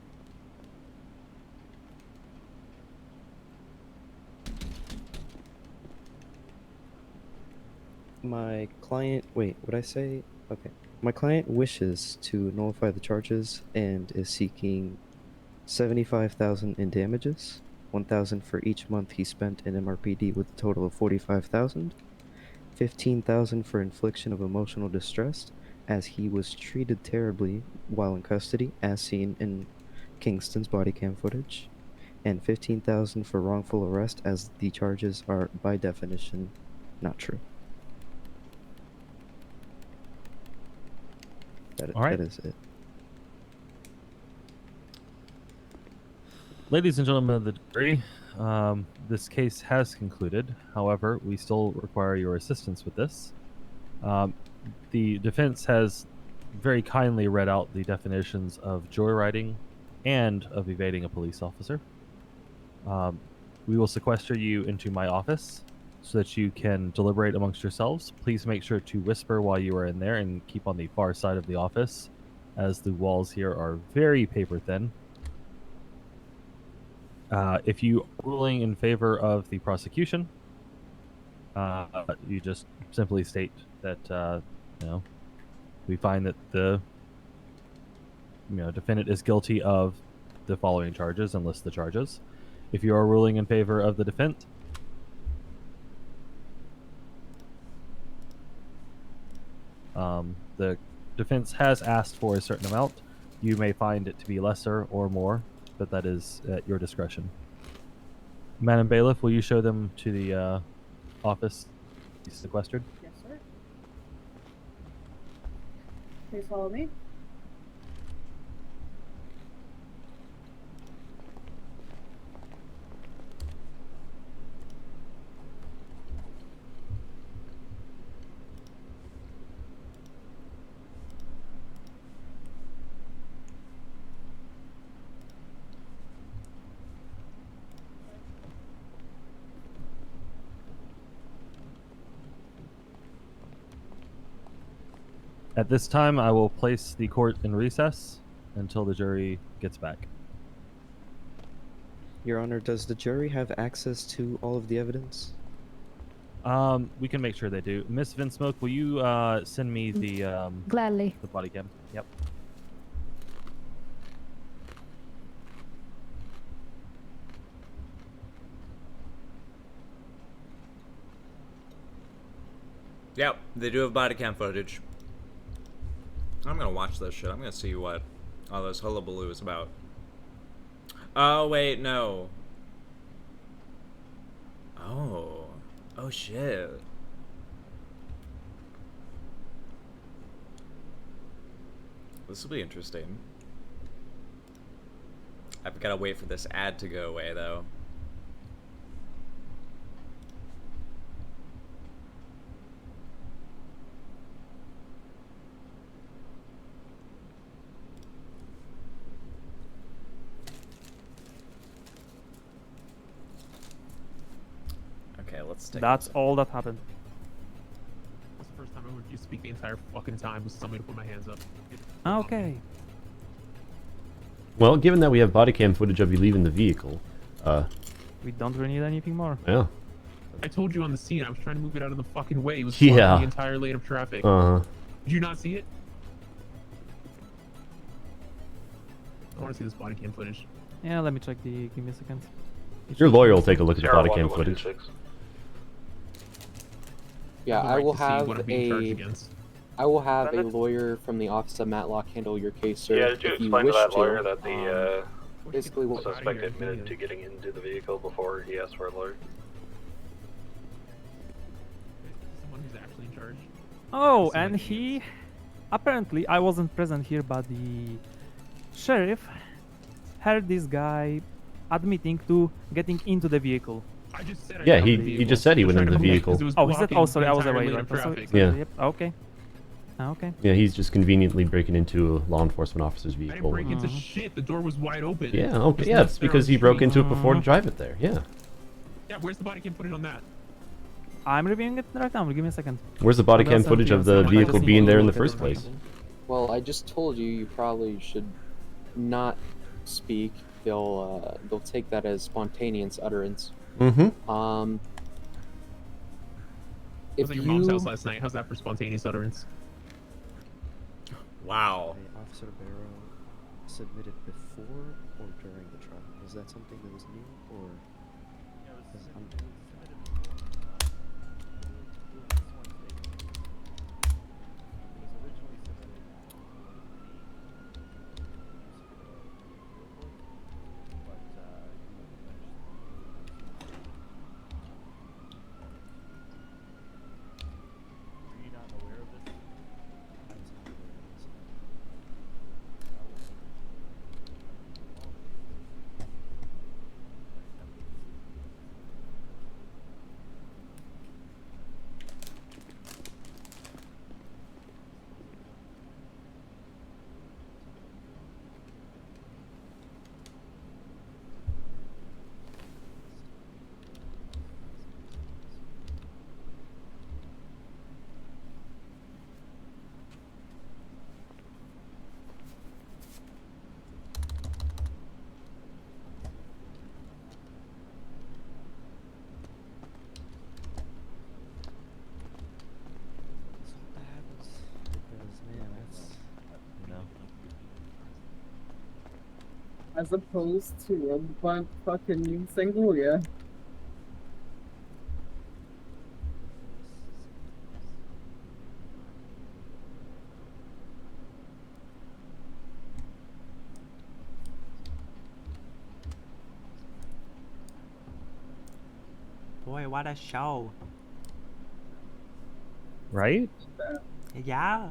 My client, wait, would I say? Okay. My client wishes to nullify the charges and is seeking $75,000 in damages, $1,000 for each month he spent in MRPD with a total of $45,000, $15,000 for infliction of emotional distress as he was treated terribly while in custody as seen in Kingston's body cam footage, and $15,000 for wrongful arrest as the charges are by definition not true. All right. That is it. Ladies and gentlemen of the jury, this case has concluded. However, we still require your assistance with this. The defense has very kindly read out the definitions of joyriding and of evading a police officer. We will sequester you into my office so that you can deliberate amongst yourselves. Please make sure to whisper while you are in there and keep on the far side of the office, as the walls here are very paper thin. If you are ruling in favor of the prosecution, you just simply state that we find that the defendant is guilty of the following charges and list the charges. If you are ruling in favor of the defense, the defense has asked for a certain amount. You may find it to be lesser or more, but that is at your discretion. Madam Bailiff, will you show them to the office sequestered? Yes, sir. Please follow me. At this time, I will place the court in recess until the jury gets back. Your Honor, does the jury have access to all of the evidence? We can make sure they do. Miss Vinsmoke, will you send me the Gladly. the body cam? Yep. Yep, they do have body cam footage. I'm gonna watch this shit. I'm gonna see what all this hullabaloo is about. Oh, wait, no. Oh. Oh, shit. This will be interesting. I've gotta wait for this ad to go away, though. Okay, let's take That's all that happened. That's the first time I heard you speak the entire fucking time was somebody to put my hands up. Okay. Well, given that we have body cam footage of you leaving the vehicle, We don't really need anything more. yeah. I told you on the scene, I was trying to move it out of the fucking way. It was Yeah. blocking the entire lane of traffic. Uh-huh. Did you not see it? I want to see this body cam footage. Yeah, let me check the. Give me a second. Your lawyer will take a look at the body cam footage. Yeah, I will have a. Against. I will have a lawyer from the office of Matlock handle your case, sir. Yeah, did you if you explain wish to that lawyer that the basically what suspect admitted to getting into the vehicle before he asked for a lawyer? Someone who's actually in charge. Oh, and he. Apparently, I wasn't present here, but the sheriff heard this guy admitting to getting into the vehicle. I just said Yeah, he just said he went into the vehicle. Oh, he said. Oh, sorry, I was away. Right? Yeah. Yep. Okay. Okay. Yeah, he's just conveniently breaking into a law enforcement officer's I didn't vehicle. break into shit. The door was wide open. Yeah, okay, Just yeah, left it's there because on he the broke street. into it before to drive it there. Yeah. Yeah, where's the body cam footage on that? I'm reviewing it right now. Give me a second. Where's the body cam footage of the vehicle being there in the first place? Well, I just told you you probably should not speak. They'll take that as spontaneous utterance. Mm-hmm. I If was at your mom's you house last night. How's that for spontaneous utterance? Wow. Officer Barrow submitted before or during the trial. Was that something that was new, or? as opposed to a bunch fucking Sangolia. Boy, what a show. Right? Yeah.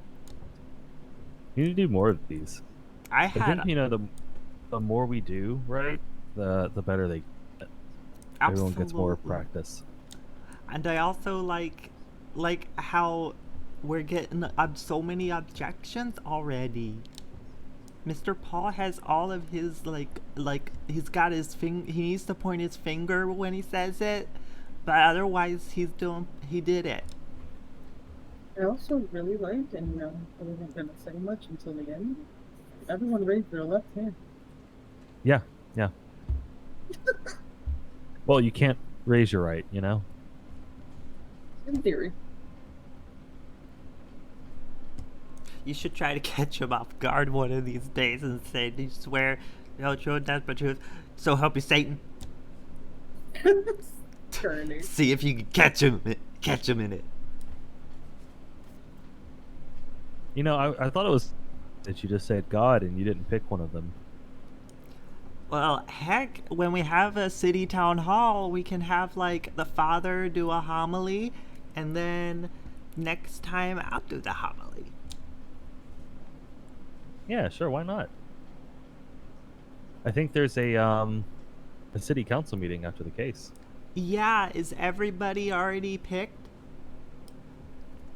You need to do more of these. I think the more we do, right, the better they get. Everyone gets more Absolutely. practice. And I also like how we're getting so many objections already. Mr. Paul has all of his like he's got his he needs to point his finger when he says it, but otherwise he did it. I also really liked, and I wasn't gonna say much until the end. Everyone raised their left hand. Yeah, yeah. Well, you can't raise your right, you know? In theory. You should try to catch him off guard one of these days and say, "Do you swear, no truth, that's but truth, so help you Satan." See if you can catch him in it. You know, I thought it was that you just said God and you didn't pick one of them. Well, heck, when we have a city town hall, we can have like the father do a homily, and then next time I'll do the homily. Yeah, sure, why not? I think there's a city council meeting after the case. Yeah, is everybody already picked?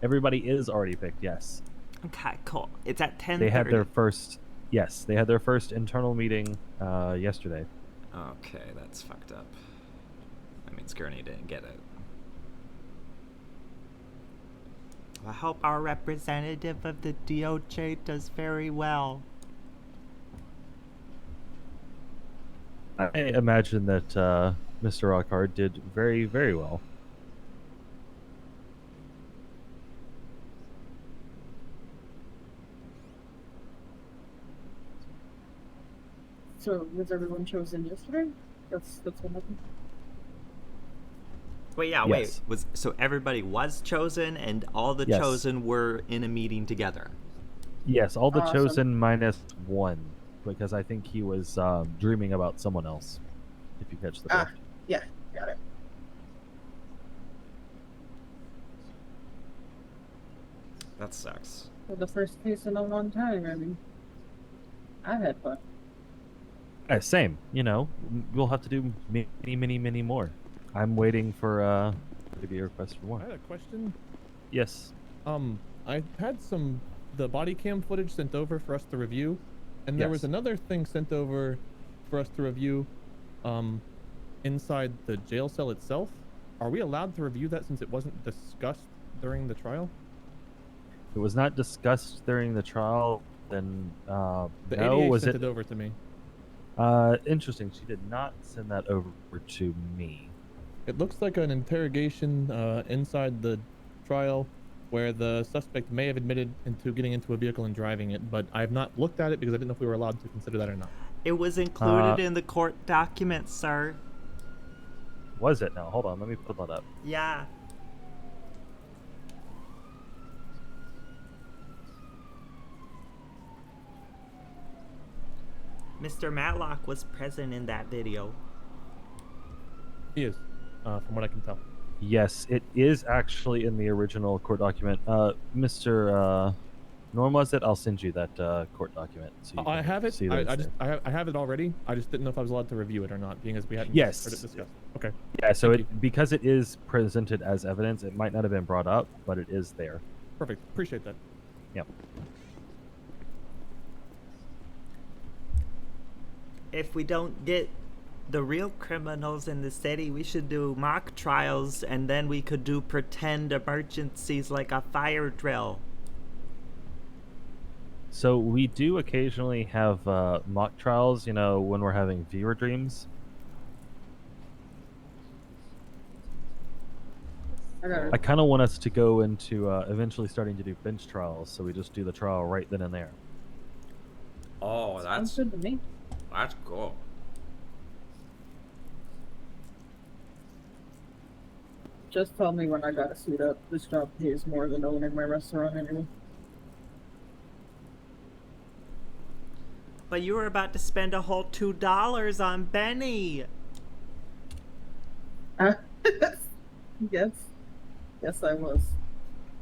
Everybody is already picked, yes. Okay, cool. It's at 10:30. They had their first internal meeting yesterday. Okay, that's fucked up. That means Gurney didn't get it. I hope our representative of the DOJ does very well. I imagine that Mr. Rockhard did very, very well. So was everyone chosen yesterday? That's what happened. Wait, yeah, Yes. so everybody was chosen, and all the Yes. chosen were in a meeting together. Yes, all the Awesome. chosen minus one, because I think he was dreaming about someone else. If you catch the drift. Yeah, got it. That sucks. For the first case in a long time, I mean, I had fun. Same. You know, we'll have to do many more. I'm waiting for maybe a request for more. I had a question. Yes. I had the body cam footage sent over for us to review, and there was Yes. another thing sent over for us to review, inside the jail cell itself. Are we allowed to review that since it wasn't discussed during the trial? It was not discussed during the trial. Then The no, ADA was sent it? it over to me. Interesting. She did not send that over to me. It looks like an interrogation inside the trial where the suspect may have admitted into getting into a vehicle and driving it, but I have not looked at it because I didn't know if we were allowed to consider that or not. It was included in the court documents, sir. Was it? No, hold on. Let me pull that up. Yeah. Mr. Matlock was present in that video. He is, from what I can tell. Yes, it is actually in the original court document. Mr. Norm, was it? I'll send you that court document. So you I can have it. see that it's there. I have it already. I just didn't know if I was allowed to review it or not, being as we hadn't Yes. heard it discussed. Okay. Yeah, so because it is presented as evidence, it might not have been brought up, but it is there. Perfect. Appreciate that. Yep. If we don't get the real criminals in the city, we should do mock trials, and then we could do pretend emergencies like a fire drill. So we do occasionally have mock trials, you know, when we're having viewer dreams. I kind of want us to go into eventually starting to do bench trials, so we just do the trial right then and there. Oh, that's good to me. That's cool. Just tell me when I gotta suit up. This job pays more than owning my restaurant anyway. But you were about to spend a whole $2 on Benny. Yes. Yes, I was.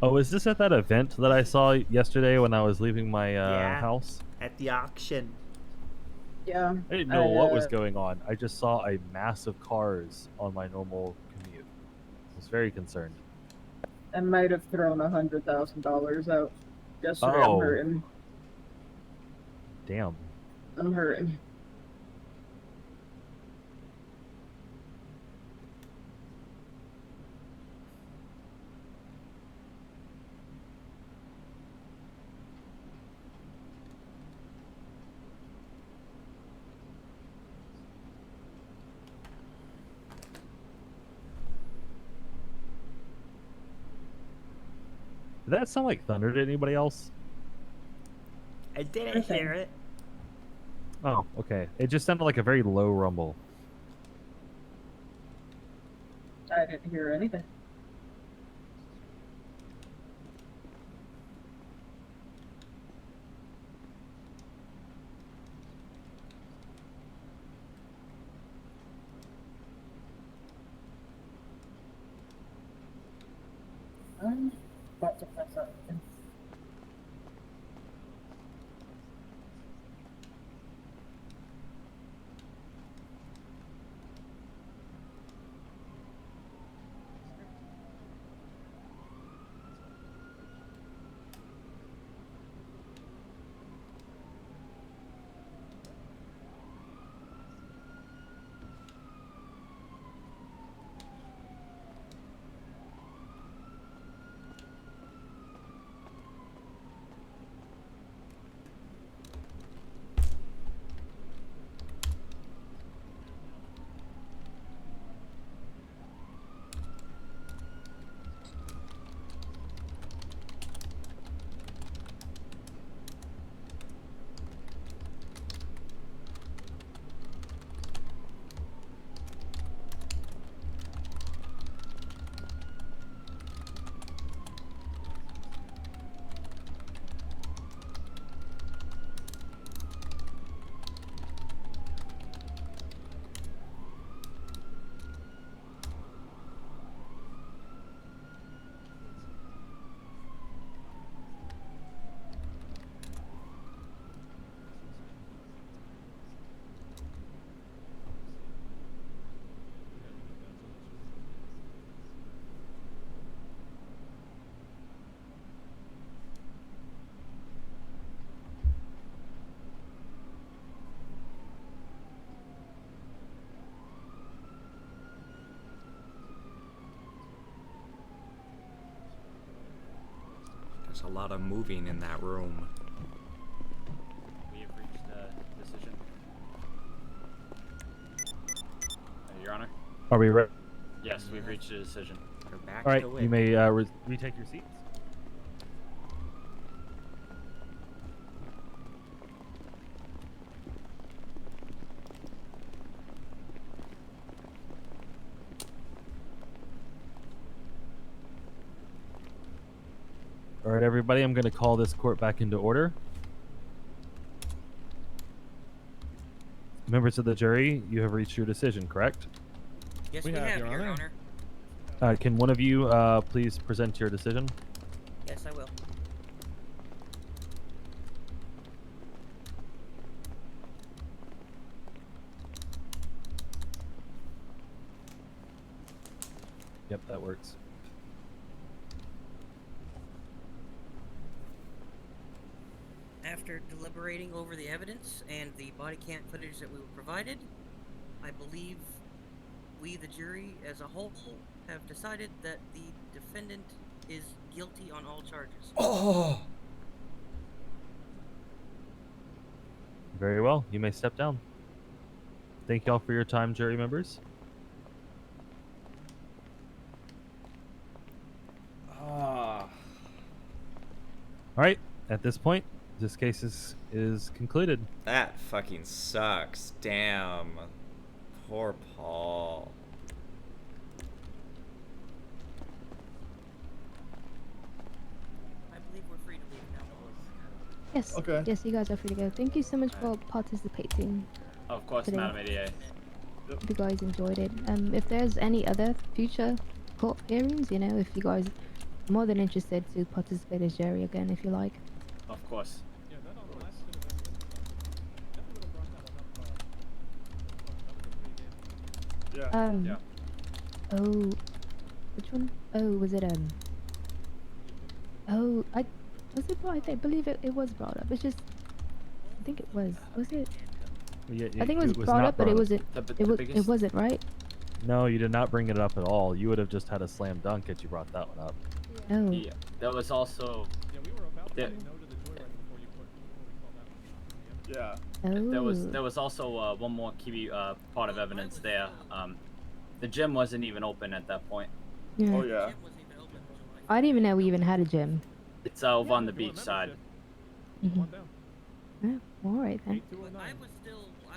Oh, is this at that event that I saw yesterday when I was leaving my Yeah. house? At the auction. Yeah. I didn't know what was going on. I just saw a mass of cars on my normal commute. I was very concerned. I might have thrown $100,000 out yesterday. I'm Oh. hurting. Damn. I'm hurting. Did that sound like thunder to anybody else? I didn't hear it. Oh, okay. It just sounded like a very low rumble. I didn't hear anything. I'm about to press up. There's a lot of moving in that room. We have reached a decision. Your Honor? Are we ready? Yes, we've reached a decision. We're back All right, to you it. may retake your seats. All right, everybody, I'm going to call this court back into order. Members of the jury, you have reached your decision, correct? Yes, we have, Your Honor. Can one of you please present your decision? Yes, I will. Yep, that works. After deliberating over the evidence and the body cam footage that we were provided, I believe we, the jury, as a whole, have decided that the defendant is guilty on all charges. Oh! Very well. You may step down. Thank y'all for your time, jury members. Ah. All right. At this point, This case is concluded. That fucking sucks. Damn. Poor Paul. I believe we're free to leave now. Yes. Okay. Yes, you guys are free to go. Thank you so much for participating. Of course, today. Madam ADA. Hope you guys enjoyed it. If there's any other future court hearings, you know, if you guys are more than interested to participate as jury again, if you like. Of course. Yeah, that on the last should have been. Definitely would have brought that up. That was a pretty good. Yeah. Oh, which one? Oh, was it Oh, was it brought? I believe it was brought up. It's just, I think it was. Was it? Yeah, I think it was brought not up, but it wasn't. The It wasn't, right? No, you did not bring it up at all. You would have just had a slam dunk had you brought that one up. Oh. Yeah, there was also. Yeah, we were about to there, say no to the joyride before we called that. Yeah. There was also one more key part of evidence there. The gym wasn't even open at that point. Yeah. Oh yeah. I didn't even know we even had a gym. It's over on the beach side. Mhm. Yeah, all right then. I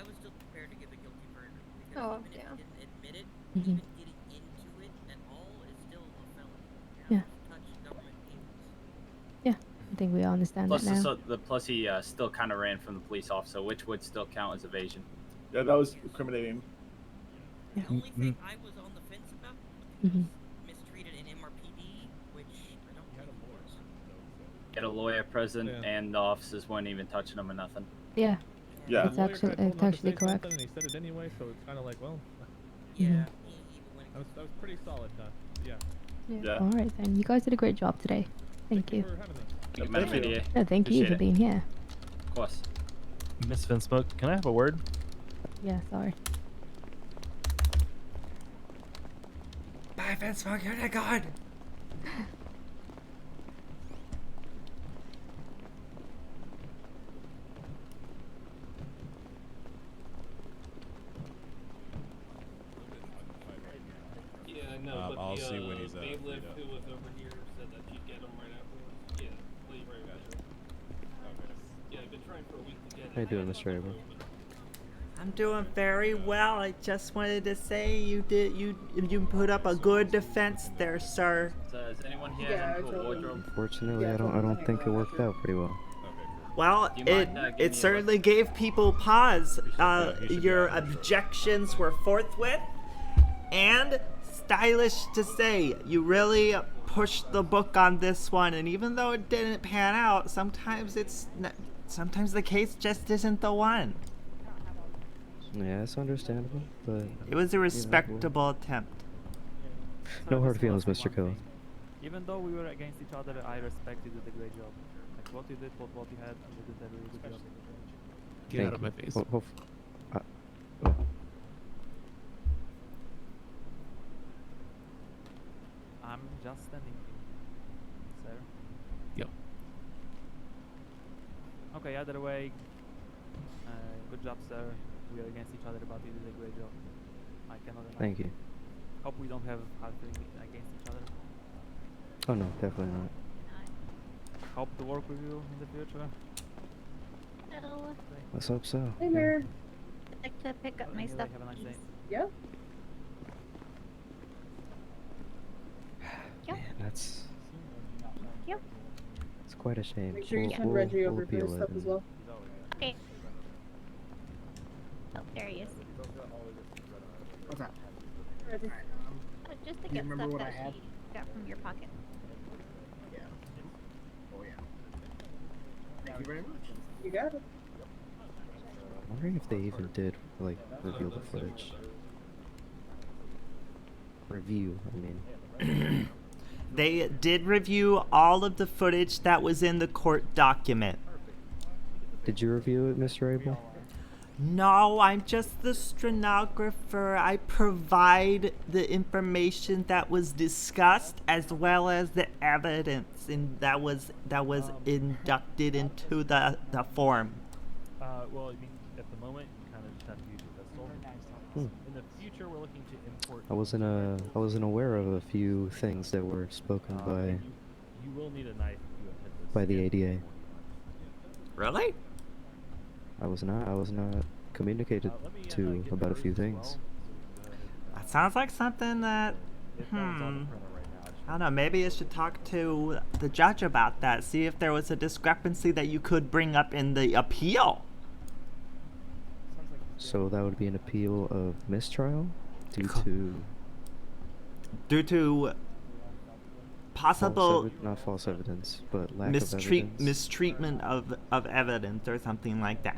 was still prepared to give a guilty verdict because Oh, even if yeah. he didn't admit it, Mhm. even getting into it at all is still a felony. Yeah. Touch government vehicles. Yeah, I think we all understand Plus, that now. plus he still kind of ran from the police officer, which would still count as evasion. Yeah, that was incriminating. The only thing I was on the fence about Mhm. mistreated in MRPD, which I don't think was. Get a lawyer present, and the officers weren't even touching him or nothing. Yeah. Yeah. It's actually correct. And he said it anyway, so it's kind of like, well. Yeah. That was pretty solid. Yeah. Yeah. All right then. You guys did a great job today. Thank you. For having us. Thank you, Madam ADA. No, thank you Appreciate for it. being here. Of course. Miss Finsmoke, can I have a word? Yeah, sorry. Bye, Finsmoke, you're the god. Yeah, I know, but I'll the see when he's bailiff freed up. who was over here said that you'd get him right afterwards. Yeah, leave right after. Yeah, I've been trying for a week to get him. How you doing, Mr. Abel? I'm doing very well. I just wanted to say you put up a good defense there, sir. Does anyone here have a wardrobe? Unfortunately, I don't think it worked out pretty well. Well, Do you mind, giving me a it certainly gave people pause. Your objections were forthwith and stylish to say. You really pushed the book on this one, and even though it didn't pan out, sometimes the case just isn't the one. Yeah, it's understandable, but It was a respectable attempt. no hard feelings, Mr. Kelly. Even though we were against each other, I respected you did a great job. Like what you did, what you had, you did a really good job. Get out of my face. I'm just standing here, sir. Yep. Okay, either way, good job, sir. We are against each other, but you did a great job. I cannot deny. Thank you. Hope we don't have hard feelings against each other. Oh no, definitely not. Hope to work with you in the future. Hello. Let's hope so. Hey, Mayor. I'd like to pick up my Anyway, stuff, have a nice day. Yeah. Yep. Man, that's Yep. it's quite a shame. Make sure you send Reggie over for appeal his it stuff as and- well. Okay. Oh, there he is. What's up? Reggie. Just to Do you get remember stuff what that I had? he got from your pocket. Yeah. Oh yeah. Thank you very much. You got it. I'm wondering if they even did like reveal the footage. Review, I mean. They did review all of the footage that was in the court document. Did you review it, Mr. Abel? No, I'm just the stenographer. I provide the information that was discussed as well as the evidence that was inducted into the form. Well, I mean, at the moment, you kind of just have to use your pistol. In the future, we're looking to import. I wasn't aware of a few things that were spoken by You will need a knife if you hit this. by the ADA. Really? I was not communicated to about a few things. That sounds like something that, I don't know, maybe you should talk to the judge about that, see if there was a discrepancy that you could bring up in the appeal. So that would be an appeal of mistrial due to Possible not false evidence, but lack of evidence. mistreatment of evidence or something like that.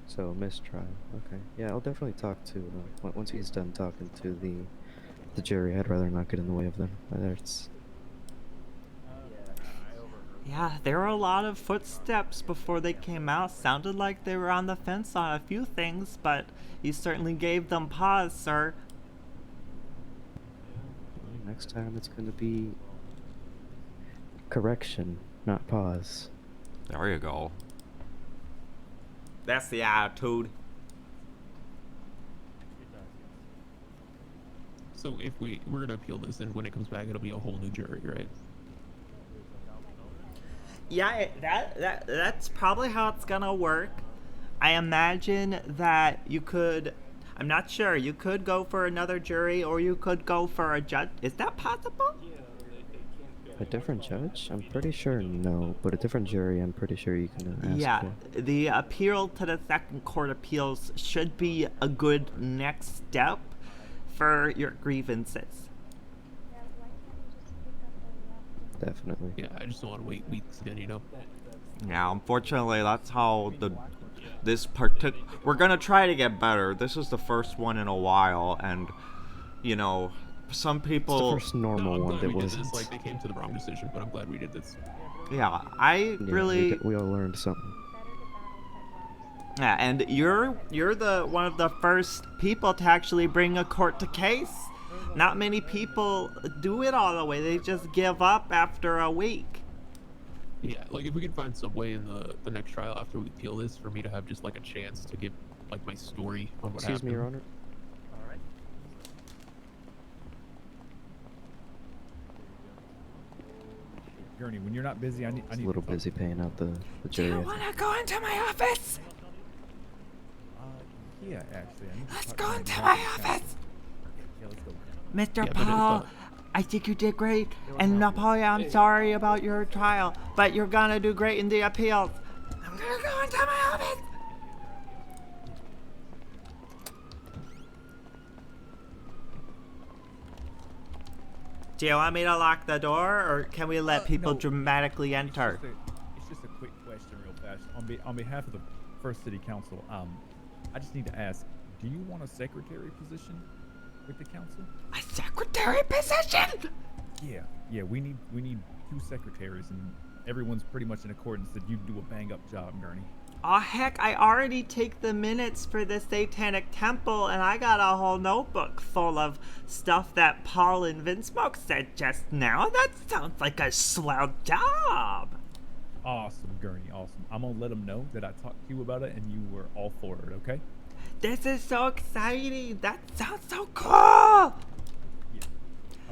So mistrial. Okay. Yeah, I'll definitely talk to once he's done talking to the jury. I'd rather not get in the way of them. Yeah, there were a lot of footsteps before they came out. Sounded like they were on the fence on a few things, but you certainly gave them pause, sir. Next time it's gonna be correction, not pause. There you go. That's the attitude. So if we're gonna appeal this, and when it comes back, it'll be a whole new jury, right? Yeah, that's probably how it's gonna work. I imagine that you could, I'm not sure, you could go for another jury or you could go for a judge. Is that possible? A different judge? I'm pretty sure no, but a different jury I'm pretty sure you can ask Yeah, for. the appeal to the Second Court Appeals should be a good next step for your grievances. Definitely. Yeah, I just don't want to wait weeks again, you know? Yeah, unfortunately, that's how we're gonna try to get better. This is the first one in a while, and, you know, some people... It's the first normal one that wasn't. It's like they came to the wrong decision, but I'm glad we did this. Yeah, we all learned something. Yeah, and you're the one of the first people to actually bring a court to case. Not many people do it all the way. They just give up after a week. Yeah, like if we can find some way in the next trial after we appeal this for me to have just like a chance to give like my story on what Excuse happened. me, Your Honor. Gurney, when you're not busy, I need A little busy paying out the jury. Do you wanna go into my office? Yeah, actually. Let's go into my office. Yeah, let's go. Mr. Paul, I think you did great. And Napoleon, I'm sorry about your trial, but you're gonna do great in the appeals. I'm gonna go into my office. Do you want me to lock the door, or can we let people No. dramatically enter? It's just a quick question, real fast. On behalf of the First City Council, I just need to ask: do you want a secretary position with the council? A secretary position? Yeah. We need 2 secretaries, and everyone's pretty much in accordance that you do a bang up job, Gurney. Oh heck, I already take the minutes for the Satanic Temple, and I got a whole notebook full of stuff that Paul and Vinsmoke said just now. That sounds like a swell job. Awesome, Gurney, awesome. I'm gonna let them know that I talked to you about it and you were all for it, okay? This is so exciting. That sounds so cool. I'm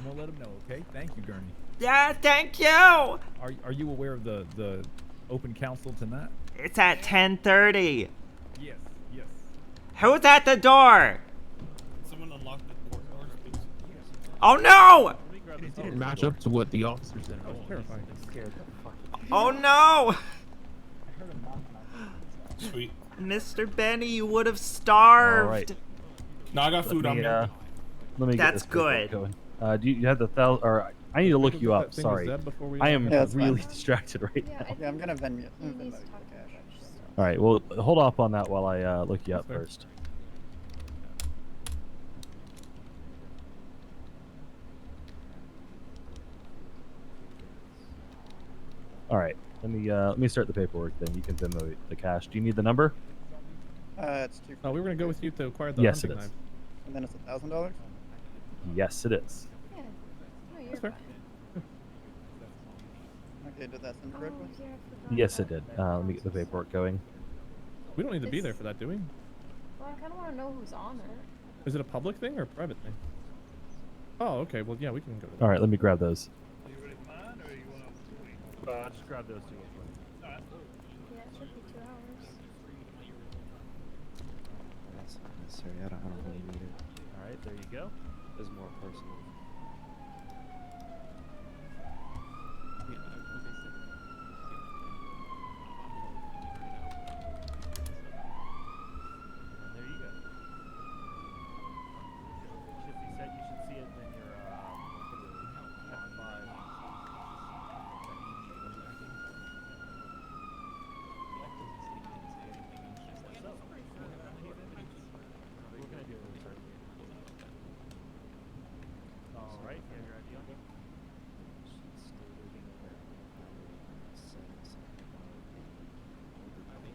gonna let them know, okay? Thank you, Gurney. Yeah, thank you. Are you aware of the open council tonight? It's at 10:30. Yes. Who's at the door? Someone unlock the court doors, please. Oh no! It didn't match up to what the officer said. Oh, terrifying. Oh no! Sweet. Mr. Benny, you would have starved. All right. No, I got food on me. Let me get That's this paperwork good. going. Do you have the or I need to look you up. Thing Sorry, was said before we- I am Yeah, that's really fine. distracted right Yeah, now. Yeah, I'm gonna Venmo you He needs the to talk cash. All right, well, hold off on that while I look you up fair. first. All right, let me start the paperwork. Then you can Venmo the cash. Do you need the number? It's two. Oh, we were gonna go with you to acquire the Yes, hunting it is. knife. And then it's $1,000. Yes, it is. Yeah. No, you're That's fair. fine. Okay, did that send correctly? Oh, yeah, I forgot Yes, it about did. Let me get the paperwork going. We don't need to be This- there for that, do we? Well, I kind of want to know who's on it. Is it a public thing or a private thing? Oh, okay. Well, yeah, we can go to that. All right, let me grab those. Just grab those two real quick. Yeah, it should be 2 hours. That's not necessary. I don't really need it. All right, there you go. It's more personal. And there you go. Should be set. You should see it in your F5. So, what can I do for you, sir? All right, you have your ID on you?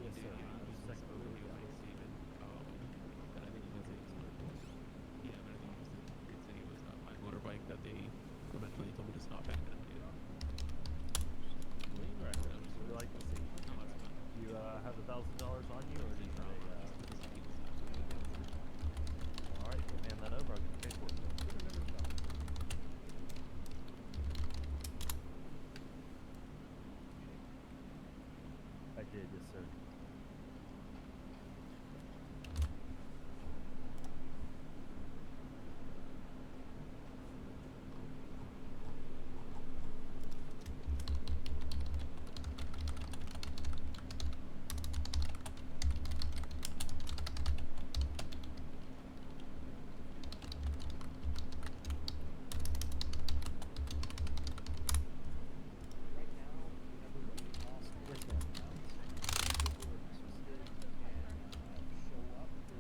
Yes, sir. Second delivery. My motorbike that they eventually told me to stop at. Right. What would you like to see? You have $1,000 on you, or do you need a? All right, demand that over. I'll get the paperwork. I did, yes, sir.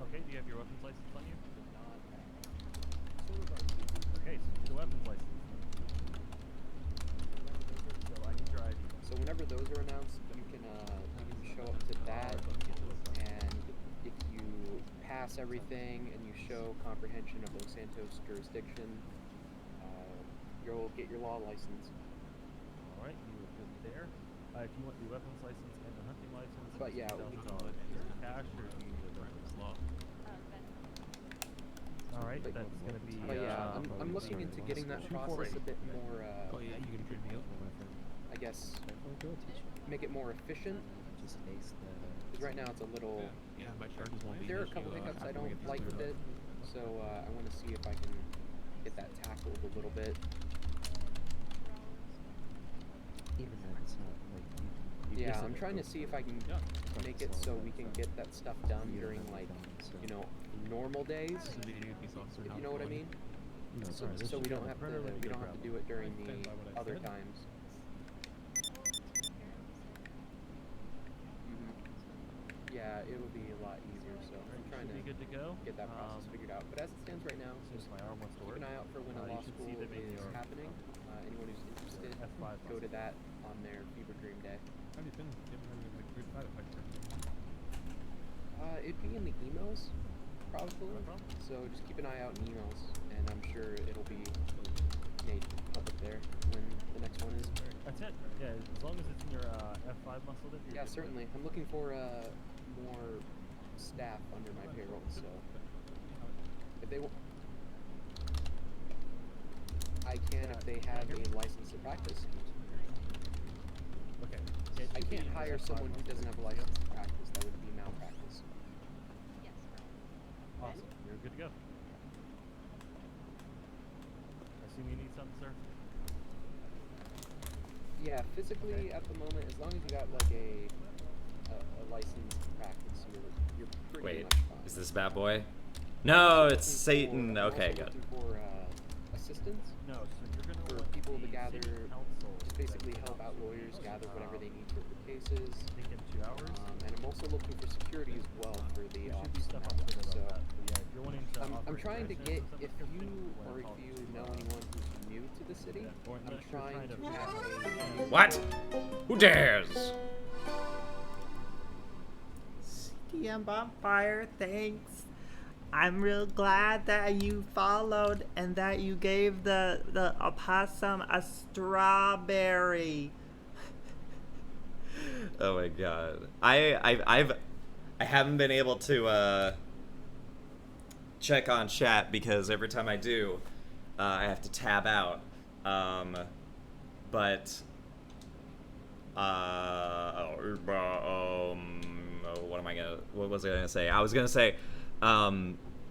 Okay, do you have your weapons license on you? Okay, so you need a weapons license. So I need your ID. So whenever those are announced, you can show up to that, and if you pass everything and you show comprehension of Los Santos jurisdiction, you'll get your law license. All right, you are good there. If you want the weapons license and the hunting license, But yeah, $2,000 cash, or do you need a weapons law? All right, that's gonna be. But yeah, I'm looking into getting that process a bit more. Oh yeah, you can trip me up. I guess make it more efficient. Just ace the. Because right now it's a little. Yeah, my charges won't be. There are a couple hiccups I don't like with it, so I want to see if I can get that tackled a little bit. Even then, it's not like you Yeah, visit I'm it trying to both see if ways. I can make it so we can get that stuff done during like, you know, normal days. If you know what I mean. No, So, sorry, this so we should don't be have to printer, we don't have to do it during the other times. Yeah, it'll be a lot easier. So I'm trying to be good to go. get that process figured out. But as it stands right now, Since my arm wants to keep work, an eye out for when a you law should school see that they is are happening. Anyone who's interested, F5 go to that on their Fever Dream Day. How have you been getting rid of like weird side effects? It'd be in the emails, probably. So just keep an eye out in emails, and I'm sure it'll be made public there when the next one is. That's it. Yeah, as long as it's in your F5 muscle, then you're Yeah, good. certainly. I'm looking for more staff under my payroll, so if they I can if they have a license to practice. Okay. I can't hire someone who doesn't have a license to practice. That would be malpractice. Awesome. You're good to go. I assume you need something, sir? Yeah, physically at the moment, as long as you got like a license to practice, you're pretty Wait, much fine. is this bad boy? No, it's Satan. Okay, good. For assistance. No, so you're gonna for want people to the gather, city council just basically help out lawyers gather whatever they need for the cases. I think in 2 hours. And I'm also looking for security as well for the There should be office. stuff now. on Twitter So about that. But yeah, if you're wanting to I'm offer trying to encouragement get, or if something, you feel or free if to you call know us. anyone who's new to the city, Or I'm unless you're trying to to have a. What? Who dares? CDM Bonfire, thanks. I'm real glad that you followed and that you gave the opossum a strawberry. Oh my god. I haven't been able to check on chat because every time I do, I have to tab out. But what was I gonna say? I was gonna say,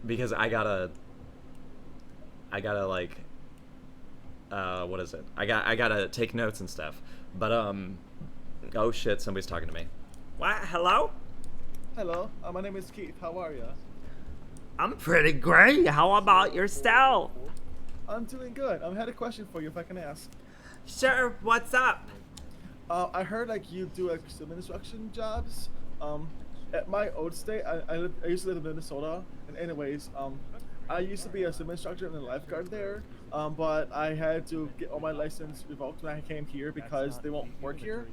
because I gotta like, what is it? I gotta take notes and stuff. But oh shit, somebody's talking to me. What? Hello? Hello, my name is Keith. How are you? I'm pretty great. How about yourself? I'm doing good. I had a question for you, if I can ask. Sure. What's up? I heard like you do like swim instruction jobs. At my old state, I used to live in Minnesota, and anyways, I used to be a swim instructor and a lifeguard there, but I had to get all my license revoked when I came here because they won't work here.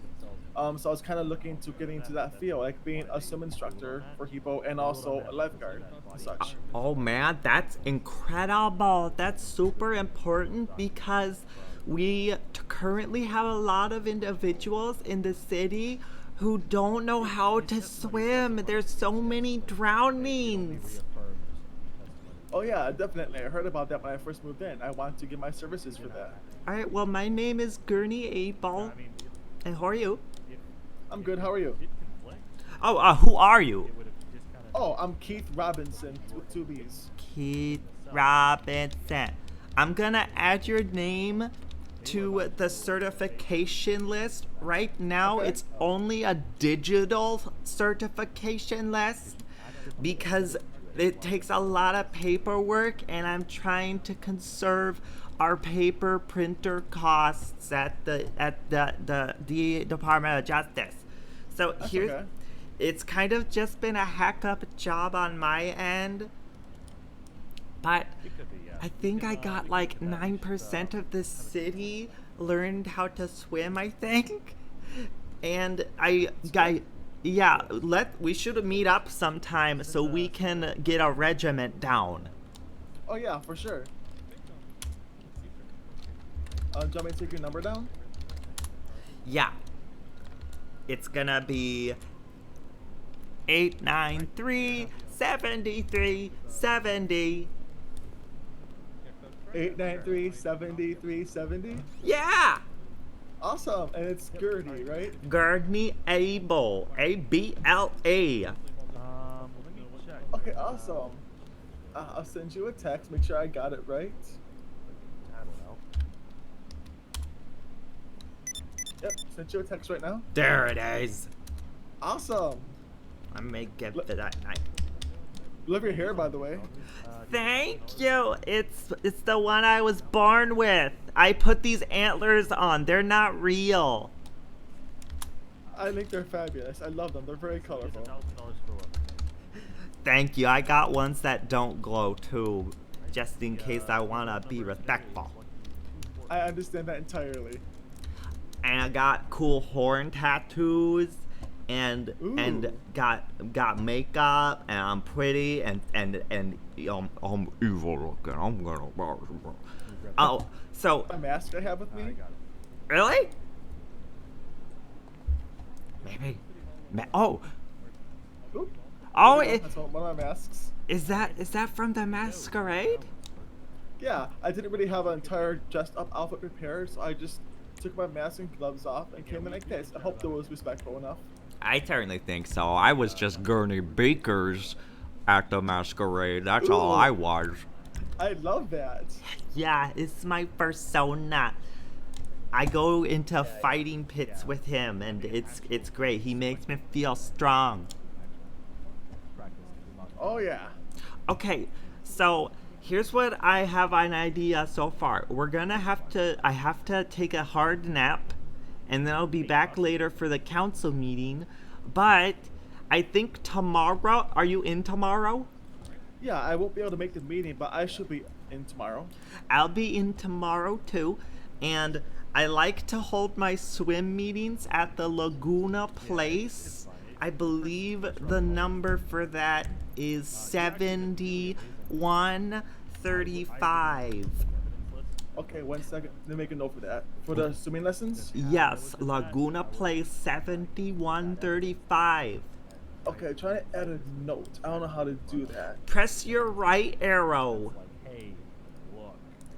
So I was kind of looking to getting into that field, like being a swim instructor for HEPO and also a lifeguard and such. Oh man, that's incredible. That's super important because we currently have a lot of individuals in the city who don't know how to swim. There's so many drownings. Oh yeah, definitely. I heard about that when I first moved in. I want to get my services for that. Alright, well my name is Gurney Abel. And who are you? I'm good, how are you? Oh, who are you? Oh, I'm Keith Robinson with 2 B's. Keith Robinson. I'm gonna add your name to the certification list. Right now, it's only a digital certification list because it takes a lot of paperwork, and I'm trying to conserve our paper printer costs at the Department of Justice. So here's, okay. It's kind of just been a hack up job on my end, but I think I got like 9% of the city learned how to swim, I think. And we should meet up sometime so we can get a regiment down. Oh yeah, for sure. Do you want me to take your number down? Yeah. It's gonna be 893-7370. 893-7370? Yeah! Awesome, and it's Gurney, right? Gurney Abel. A-B-L-A. Okay, awesome. I'll send you a text, make sure I got it right. I don't know. Yep, sent you a text right now. There it is. Awesome. I may get to that night. Love your hair, by the way. Thank you. It's the one I was born with. I put these antlers on. They're not real. I think they're fabulous. I love them. They're very colorful. Thank you. I got ones that don't glow too, just in case I wanna be respectful. I understand that entirely. And I got cool horn tattoos, and got makeup, and I'm pretty, and I'm evil looking. I'm gonna. Oh, so. My mask I have with me. Really? Maybe. Oh. Oop. Oh, that's one of my masks. Is that from the masquerade? Yeah, I didn't really have an entire dressed up outfit prepared, so I just took my mask and gloves off and came in like this. I hope that was respectful enough. I certainly think so. I was just Gurney Bakers at the masquerade. That's all I was. I love that. Yeah, it's my persona. I go into fighting pits with him, and it's great. He makes me feel strong. Oh yeah. Okay, so here's what I have an idea so far. I have to take a hard nap, and then I'll be back later for the council meeting. But I think tomorrow, are you in tomorrow? Yeah, I won't be able to make the meeting, but I should be in tomorrow. I'll be in tomorrow too, and I like to hold my swim meetings at the Laguna Place. I believe the number for that is 7135. Okay, 1 second. Let me make a note for that. For the swimming lessons? Yes, Laguna Place 7135. Okay, trying to add a note. I don't know how to do that. Press your right arrow.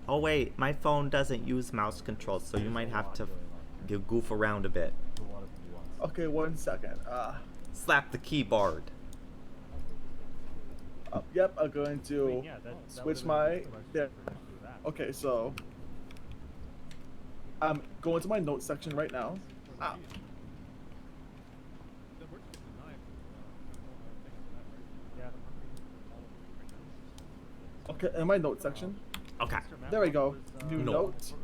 Oh wait, my phone doesn't use mouse controls, so you might have to goof around a bit. Okay, 1 second. Slap the keyboard. Yep, I'm going to yeah, that switch would've been my. good for us There. to do that. Okay, so I'm going to my notes section right now. Ah. Okay, in my notes section. Okay. There we go. New No. note.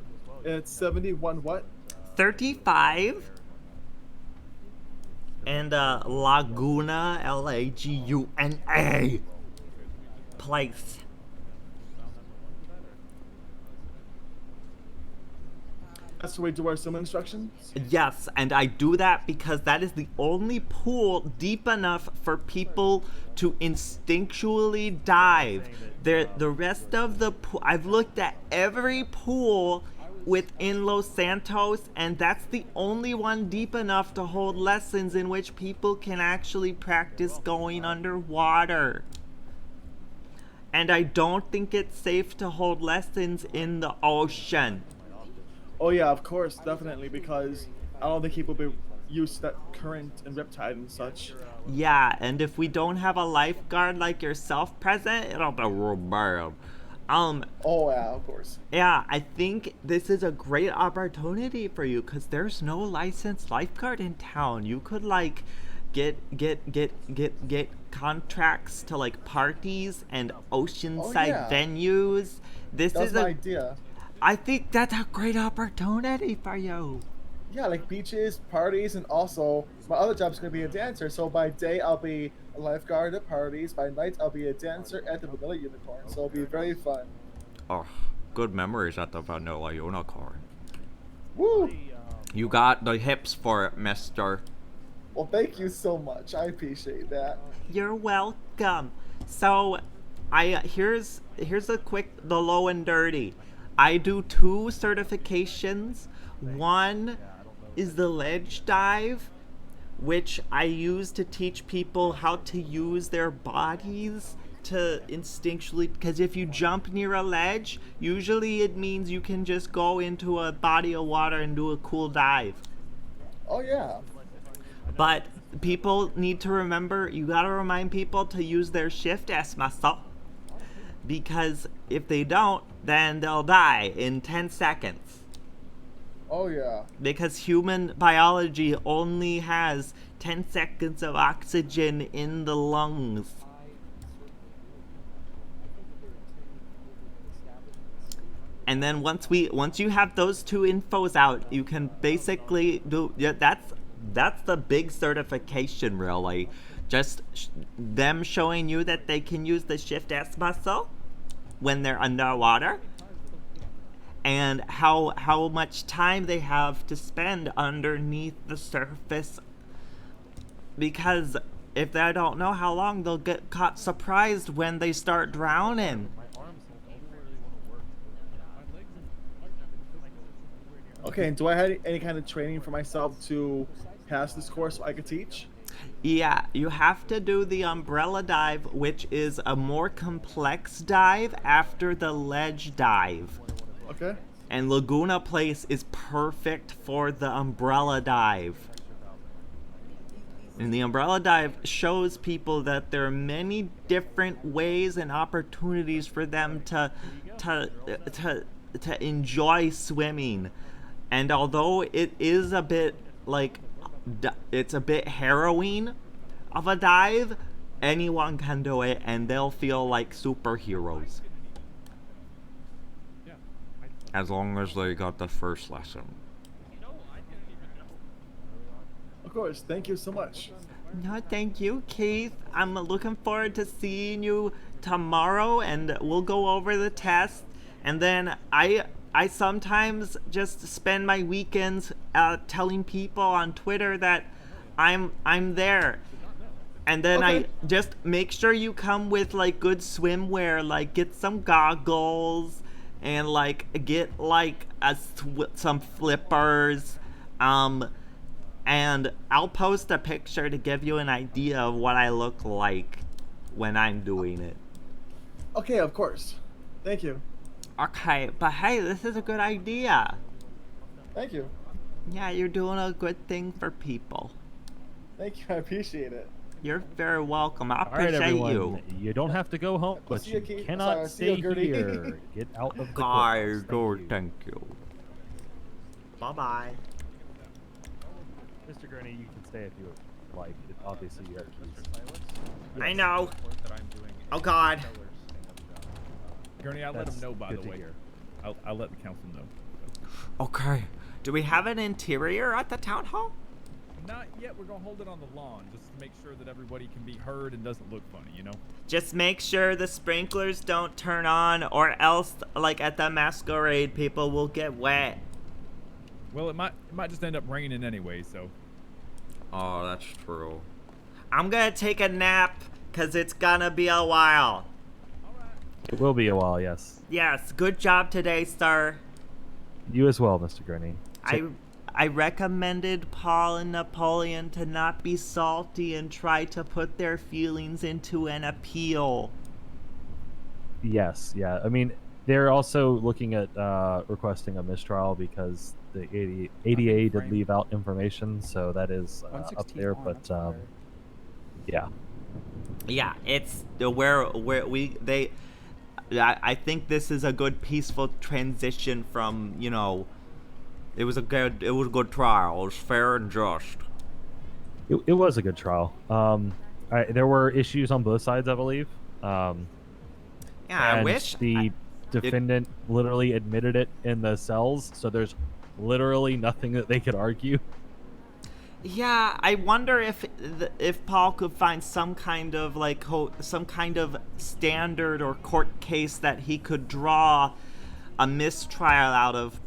It's 71 what? 35. And Laguna, Laguna place. That's where we do our swim instructions? Yes, and I do that because that is the only pool deep enough for people to instinctually dive. The rest of the pool, I've looked at every pool within Los Santos, and that's the only one deep enough to hold lessons in which people can actually practice going underwater. And I don't think it's safe to hold lessons in the ocean. Oh yeah, of course, definitely, because I don't think people will be used to that current and riptide and such. Yeah, and if we don't have a lifeguard like yourself present, it'll be real bad. Oh yeah, of course. Yeah, I think this is a great opportunity for you because there's no licensed lifeguard in town. You could like get contracts to like parties and oceanside venues. This That's is my a idea. I think that's a great opportunity for you. Yeah, like beaches, parties, and also my other job's gonna be a dancer. So by day I'll be a lifeguard at parties. By night I'll be a dancer at the Vanilla Unicorn. So it'll be very fun. Oh, good memories at the Vanilla Unicorn. Woo! You got the hips for it, mister. Well, thank you so much. I appreciate that. You're welcome. So, here's the low and dirty. I do 2 certifications. One is the ledge dive, which I use to teach people how to use their bodies to instinctually, because if you jump near a ledge, usually it means you can just go into a body of water and do a cool dive. Oh yeah. But people need to remember, you gotta remind people to use their shift S muscle. Because if they don't, then they'll die in 10 seconds. Oh yeah. Because human biology only has 10 seconds of oxygen in the lungs. And then once you have those 2 infos out, you can basically do, yeah, that's the big certification really. Just them showing you that they can use the shift S muscle when they're underwater, and how much time they have to spend underneath the surface, because if they don't know how long, they'll get caught surprised when they start drowning. Okay, and do I have any kind of training for myself to pass this course so I could teach? Yeah, you have to do the umbrella dive, which is a more complex dive after the ledge dive. Okay. And Laguna Place is perfect for the umbrella dive. And the umbrella dive shows people that there are many different ways and opportunities for them to enjoy swimming. And although it is a bit like it's a bit harrowing of a dive, anyone can do it and they'll feel like superheroes. As long as they got the first lesson. Of course, thank you so much. No, thank you, Keith. I'm looking forward to seeing you tomorrow, and we'll go over the test. And then I sometimes just spend my weekends telling people on Twitter that I'm there. And then I just make sure you come with like good swimwear, like get some goggles and like get like some flippers. And I'll post a picture to give you an idea of what I look like when I'm doing it. Okay, of course. Thank you. Okay, but hey, this is a good idea. Thank you. Yeah, you're doing a good thing for people. Thank you. I appreciate it. You're very welcome. I All right, appreciate everyone. you. You don't have to go home, I'll but see you you, Keith. cannot Sorry, I'll see you, stay Gertie. here. Get out of the Guys, courthouse. thank you. Bye-bye. Mr. Gurney, you can stay if you would like. Obviously, you have keys. I know. Oh God. Gurney, I'll let That's him know, by good the to way. hear. I'll let the council know. Okay. Do we have an interior at the town hall? Not yet. We're gonna hold it on the lawn just to make sure that everybody can be heard and doesn't look funny, you know? Just make sure the sprinklers don't turn on, or else, like at the masquerade, people will get wet. Well, it might just end up raining anyway, so. Oh, that's true. I'm gonna take a nap, cause it's gonna be a while. It will be a while, yes. Yes, good job today, sir. You as well, Mr. Gurney. I recommended Paul and Napoleon to not be salty and try to put their feelings into an appeal. Yes, yeah. I mean, they're also looking at requesting a mistrial because the ADA did leave out information, so that is up there. But yeah. Yeah, it's where I think this is a good peaceful transition from, you know, it was a good trial. It was fair and just. It was a good trial. There were issues on both sides, I believe. Yeah, I wish the defendant literally admitted it in the cells, so there's literally nothing that they could argue. Yeah, I wonder if Paul could find some kind of standard or court case that he could draw a mistrial out of,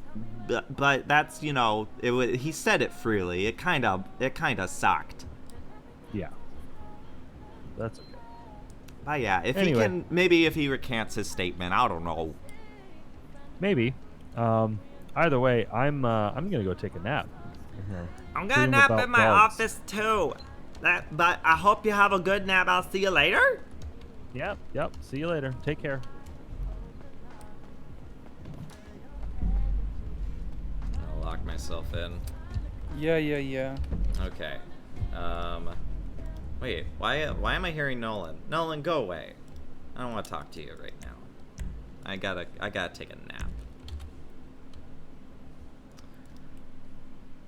but that's, you know, he said it freely. It kind of sucked. Yeah, that's okay. But yeah, if Anyway. he can, maybe if he recants his statement, I don't know. Maybe. Either way, I'm gonna go take a nap. I'm gonna nap in my office too. But I hope you have a good nap. I'll see you later. Yep. See you later. Take care. I'll lock myself in. Yeah. Okay. Wait, why am I hearing Nolan? Nolan, go away. I don't want to talk to you right now. I gotta take a nap.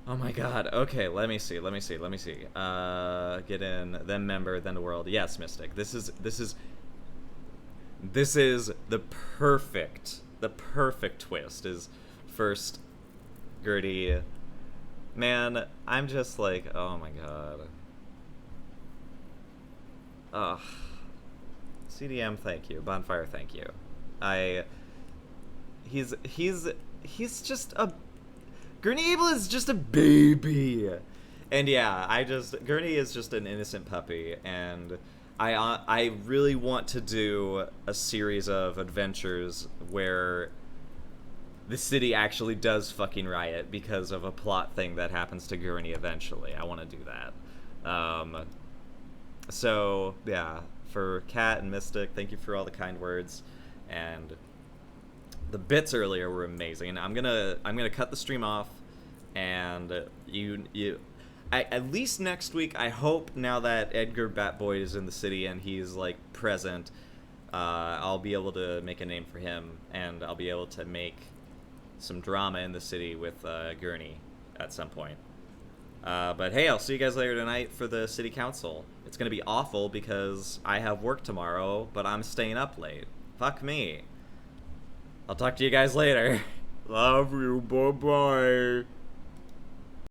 Oh my god. Okay, let me see. Get in, then member, then the world. Yes, Mystic. This is the perfect twist. Is first Gertie. Man, I'm just like, oh my god. Ugh. CDM, thank you. Bonfire, thank you. He's just a... Gurney Abel is just a baby. And yeah, Gurney is just an innocent puppy, and I really want to do a series of adventures where the city actually does fucking riot because of a plot thing that happens to Gurney eventually. I want to do that. So yeah, for Kat and Mystic, thank you for all the kind words, and the bits earlier were amazing. And I'm gonna cut the stream off, and at least next week, I hope, now that Edgar Batboy is in the city and he's like present, I'll be able to make a name for him, and I'll be able to make some drama in the city with Gurney at some point. But hey, I'll see you guys later tonight for the city council. It's gonna be awful because I have work tomorrow, but I'm staying up late. Fuck me. I'll talk to you guys later. Love you. Bye-bye.